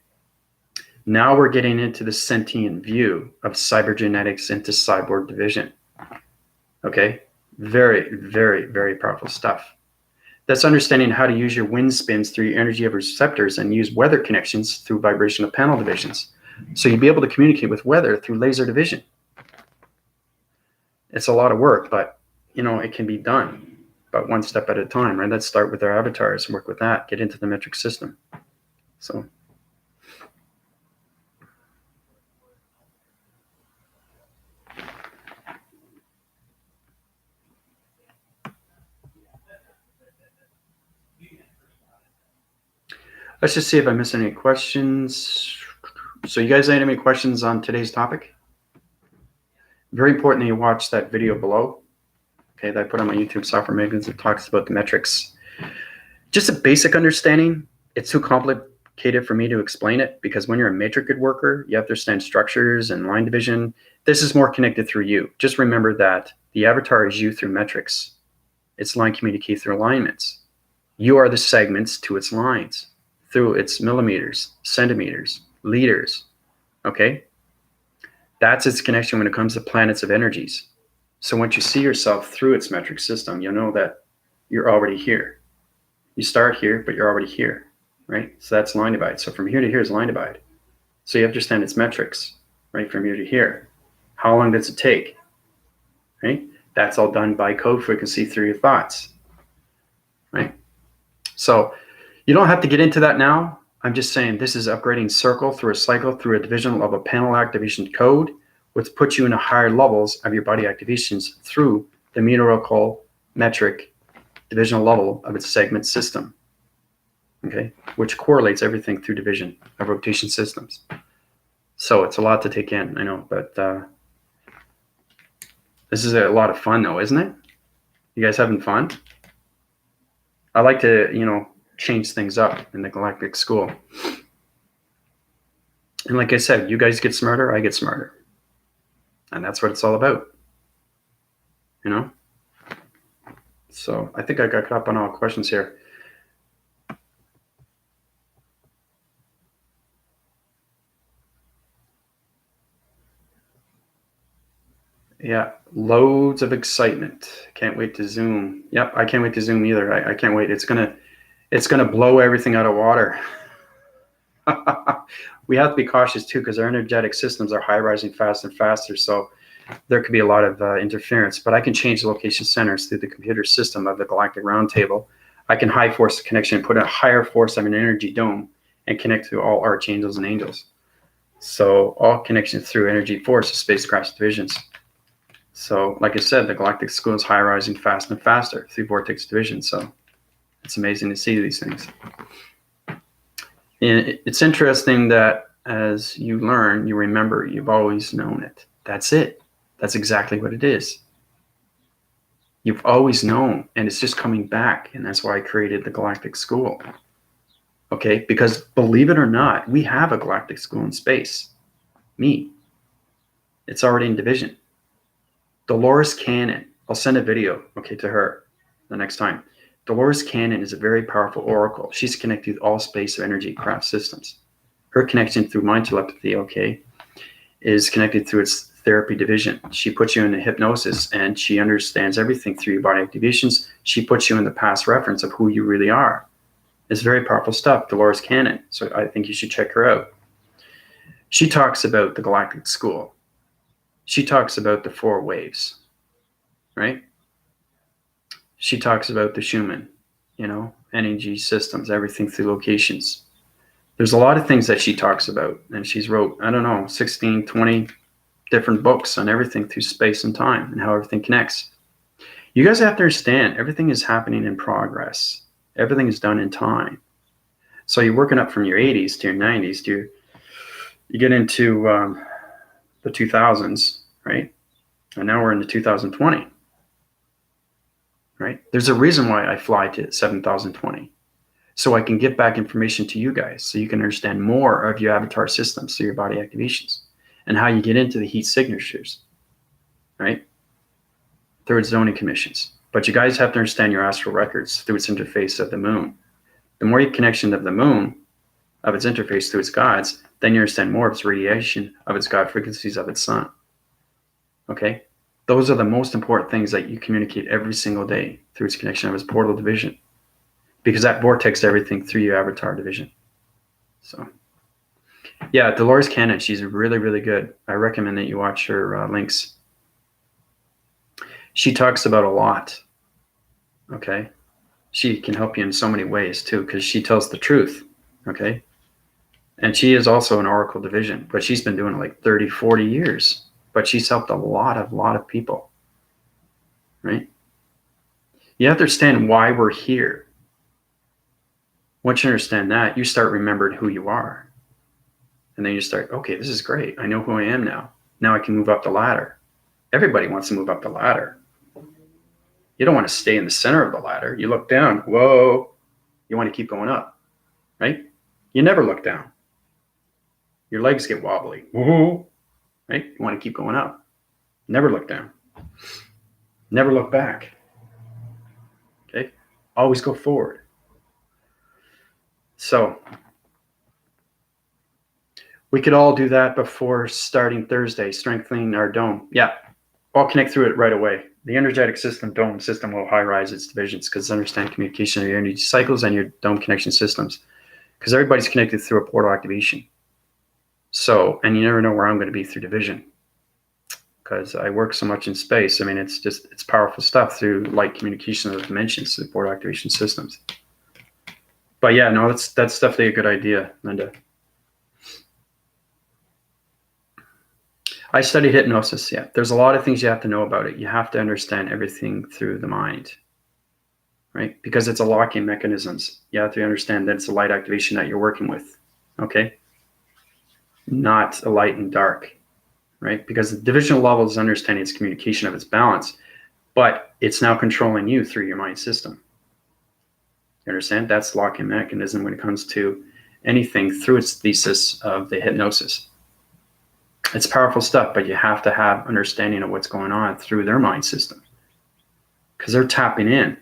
Now we're getting into the sentient view of cybergenetics into cyborg division. Okay? Very, very, very powerful stuff. That's understanding how to use your wind spins through your energy of receptors and use weather connections through vibrational panel divisions. So you'll be able to communicate with weather through laser division. It's a lot of work, but you know, it can be done, but one step at a time, right? Let's start with our avatars and work with that, get into the metric system. So let's just see if I missed any questions. So you guys had any questions on today's topic? Very important that you watch that video below, okay, that I put on my YouTube software magazines that talks about the metrics. Just a basic understanding. It's too complicated for me to explain it, because when you're a matrix grid worker, you have to understand structures and line division. This is more connected through you. Just remember that the avatar is you through metrics. Its line communicates through alignments. You are the segments to its lines through its millimeters, centimeters, liters, okay? That's its connection when it comes to planets of energies. So once you see yourself through its metric system, you'll know that you're already here. You start here, but you're already here, right? So that's line divide. So from here to here is line divide. So you understand its metrics, right? From here to here. How long does it take, right? That's all done by code frequency through your thoughts, right? So you don't have to get into that now. I'm just saying this is upgrading circle through a cycle through a division of a panel activation code, which puts you in a higher levels of your body activations through the methodological metric divisional level of its segment system, okay, which correlates everything through division of rotation systems. So it's a lot to take in, I know, but this is a lot of fun though, isn't it? You guys having fun? I like to, change things up in the Galactic School. And like I said, you guys get smarter, I get smarter. And that's what it's all about. So I think I got caught up on all questions here. Yeah, loads of excitement. Can't wait to Zoom. Yep, I can't wait to Zoom either. I can't wait. It's gonna blow everything out of water. We have to be cautious too, because our energetic systems are high rising fast and faster. So there could be a lot of interference. But I can change the location centers through the computer system of the Galactic Roundtable. I can high force the connection, put a higher force of an energy dome, and connect to all archangels and angels. So all connections through energy force of spacecraft divisions. So, like I said, the Galactic School is high rising fast and faster through vortex division. So it's amazing to see these things. And it's interesting that as you learn, you remember you've always known it. That's it. That's exactly what it is. You've always known, and it's just coming back. And that's why I created the Galactic School. Okay? Because believe it or not, we have a Galactic School in space. Me. It's already in division. Dolores Cannon. I'll send a video, to her the next time. Dolores Cannon is a very powerful oracle. She's connected with all space energy craft systems. Her connection through mind telepathy, is connected through its therapy division. She puts you into hypnosis, and she understands everything through your body activations. She puts you in the past reference of who you really are. It's very powerful stuff, Dolores Cannon. So I think you should check her out. She talks about the Galactic School. She talks about the 4 waves, right? She talks about the Schumann, energy systems, everything through locations. There's a lot of things that she talks about, and she's wrote, 16, 20 different books on everything through space and time and how everything connects. You guys have to understand, everything is happening in progress. Everything is done in time. So you're working up from your 80s to your 90s to you get into the 2000s, right? And now we're in the 2020, right? There's a reason why I fly to 7020. So I can get back information to you guys so you can understand more of your avatar systems, so your body activations, and how you get into the heat signatures, right? Through its zoning commissions. But you guys have to understand your astral records through its interface of the moon. The more your connection of the moon, of its interface to its gods, then you understand more of its radiation, of its God frequencies, of its sun. Okay? Those are the most important things that you communicate every single day through its connection of its portal division. Because that vortex everything through your avatar division. So, yeah, Dolores Cannon, she's really, really good. I recommend that you watch her links. She talks about a lot. Okay? She can help you in so many ways too, because she tells the truth. Okay? And she is also an oracle division, but she's been doing it like 30, 40 years. But she's helped a lot of people. Right? You have to understand why we're here. Once you understand that, you start remembering who you are. And then you start, okay, this is great. I know who I am now. Now I can move up the ladder. Everybody wants to move up the ladder. You don't want to stay in the center of the ladder. You look down. Whoa. You want to keep going up, right? You never look down. Your legs get wobbly. Whoa. Right? You want to keep going up. Never look down. Never look back. Okay? Always go forward. So we could all do that before starting Thursday, strengthening our dome. Yeah, I'll connect through it right away. The energetic system, dome system will high rise its divisions because understand communication of your energy cycles and your dome connection systems. Because everybody's connected through a portal activation. So, and you never know where I'm going to be through division. Because I work so much in space. I mean, it's powerful stuff through light communication of dimensions, through portal activation systems. But yeah, no, that's definitely a good idea, Linda. I studied hypnosis. Yeah, there's a lot of things you have to know about it. You have to understand everything through the mind, right? Because it's a locking mechanisms. You have to understand that it's a light activation that you're working with. Okay. not a light and dark, right? Because the divisional level is understanding its communication of its balance, but it's now controlling you through your mind system. You understand? That's lock-in mechanism when it comes to anything through its thesis of the hypnosis. It's powerful stuff, but you have to have understanding of what's going on through their mind system, because they're tapping in,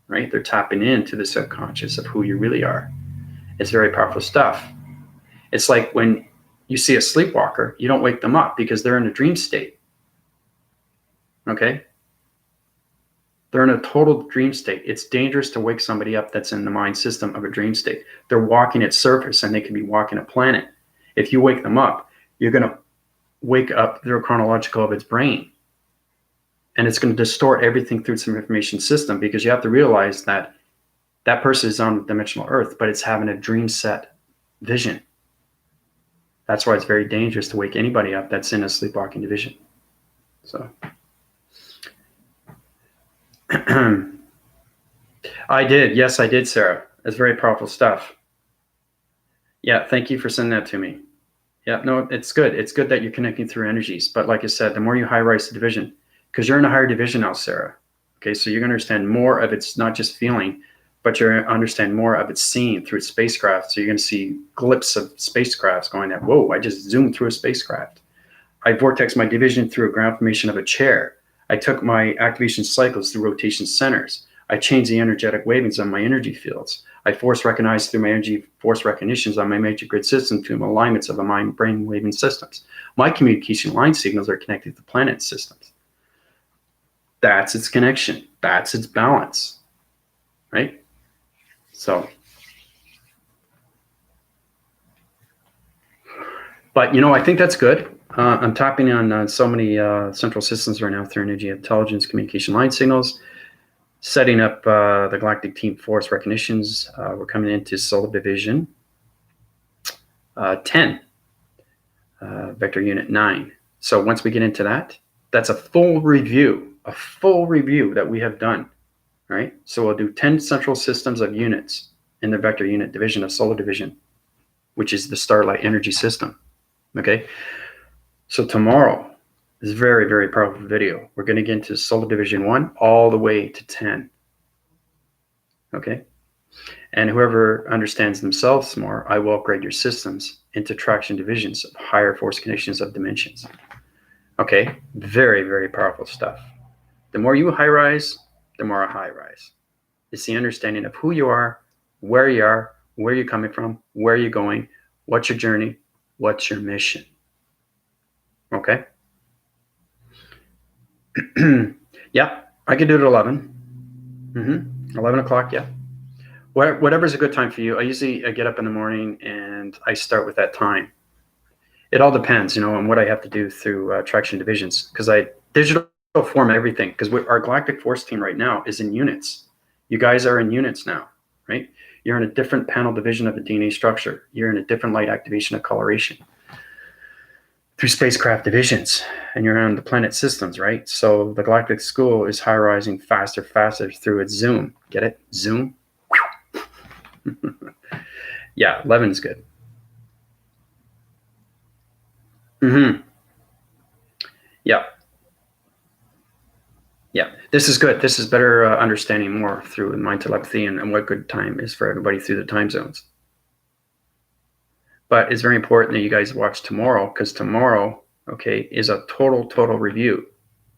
right? They're tapping into the subconscious of who you really are. It's very powerful stuff. It's like when you see a sleepwalker, you don't wake them up because they're in a dream state. Okay? They're in a total dream state. It's dangerous to wake somebody up that's in the mind system of a dream state. They're walking its surface, and they can be walking a planet. If you wake them up, you're going to wake up their chronological of its brain. And it's going to distort everything through some information system, because you have to realize that that person is on dimensional Earth, but it's having a dream set vision. That's why it's very dangerous to wake anybody up that's in a sleepwalking division. So I did. Yes, I did, Sarah. It's very powerful stuff. Yeah, thank you for sending that to me. Yeah, no, it's good. It's good that you're connecting through energies. But like I said, the more you high-rise the division, because you're in a higher division now, Sarah. Okay, so you're going to understand more of its not just feeling, but you're going to understand more of its seeing through its spacecraft. So you're going to see glimpses of spacecrafts going that, whoa, I just zoomed through a spacecraft. I vortex my division through a ground formation of a chair. I took my activation cycles through rotation centers. I changed the energetic wavings on my energy fields. I force recognize through my energy force recognitions on my major grid system to alignments of my brain waving systems. My communication line signals are connected to planet systems. That's its connection. That's its balance, right? So, but I think that's good. I'm tapping on so many central systems right now through energy intelligence, communication line signals, setting up the Galactic Team Force recognitions. We're coming into Solar Division 10, Vector Unit 9. So once we get into that, that's a full review that we have done, right? So we'll do 10 central systems of units in the Vector Unit Division of Solar Division, which is the Starlight Energy System, okay? So tomorrow is a very, very powerful video. We're going to get into Solar Division 1 all the way to 10, okay? And whoever understands themselves more, I will upgrade your systems into traction divisions of higher force connections of dimensions. Okay, very, very powerful stuff. The more you high rise, the more I high rise. It's the understanding of who you are, where you're coming from, where you're going, what's your journey, what's your mission. Okay? Yeah, I can do it at 11. 11 o'clock, yeah. Whatever's a good time for you. I get up in the morning and I start with that time. It all depends, on what I have to do through traction divisions, because I digital form everything, because our Galactic Force team right now is in units. You guys are in units now, right? You're in a different panel division of the DNA structure. You're in a different light activation of coloration through spacecraft divisions, and you're on the planet systems, right? So the Galactic School is high rising faster through its zoom. Get it? Zoom? Yeah, 11 is good. Yeah, this is good. This is better understanding more through mind telepathy and what good time is for everybody through the time zones. But it's very important that you guys watch tomorrow, because tomorrow, okay, is a total review.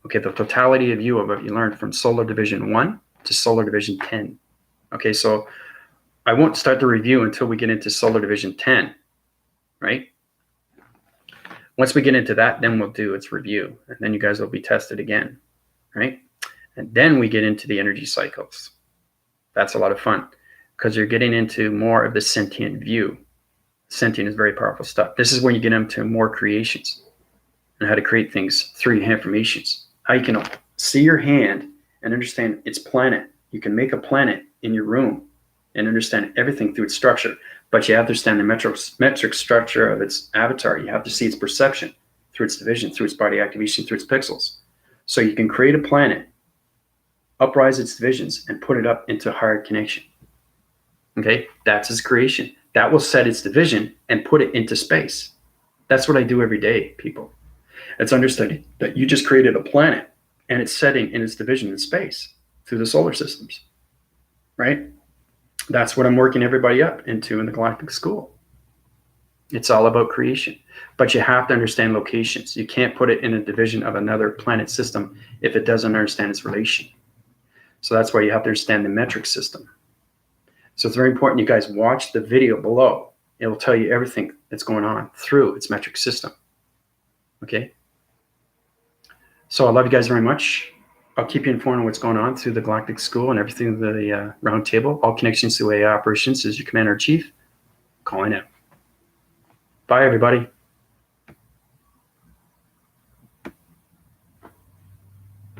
Okay, the totality of you of what you learned from Solar Division 1 to Solar Division 10. Okay, so I won't start the review until we get into Solar Division 10, right? Once we get into that, then we'll do its review, and then you guys will be tested again, right? And then we get into the energy cycles. That's a lot of fun, because you're getting into more of the sentient view. Sentient is very powerful stuff. This is when you get into more creations and how to create things through your informations. How you can see your hand and understand its planet. You can make a planet in your room and understand everything through its structure. But you have to understand the metric structure of its avatar. You have to see its perception through its division, through its body activation, through its pixels. So you can create a planet, uprise its divisions, and put it up into higher connection. Okay, that's its creation. that will set its division and put it into space. That's what I do every day, people. It's understanding that you just created a planet and it's setting in its division in space through the solar systems, right? That's what I'm working everybody up into in the Galactic School. It's all about creation, but you have to understand locations. You can't put it in a division of another planet system if it doesn't understand its relation. So that's why you have to understand the metric system. So it's very important you guys watch the video below. It will tell you everything that's going on through its metric system. Okay? So I love you guys very much. I'll keep you informed on what's going on through the Galactic School and everything, the round table. All connections to AI operations is your Commander-in-Chief calling out. Bye, everybody.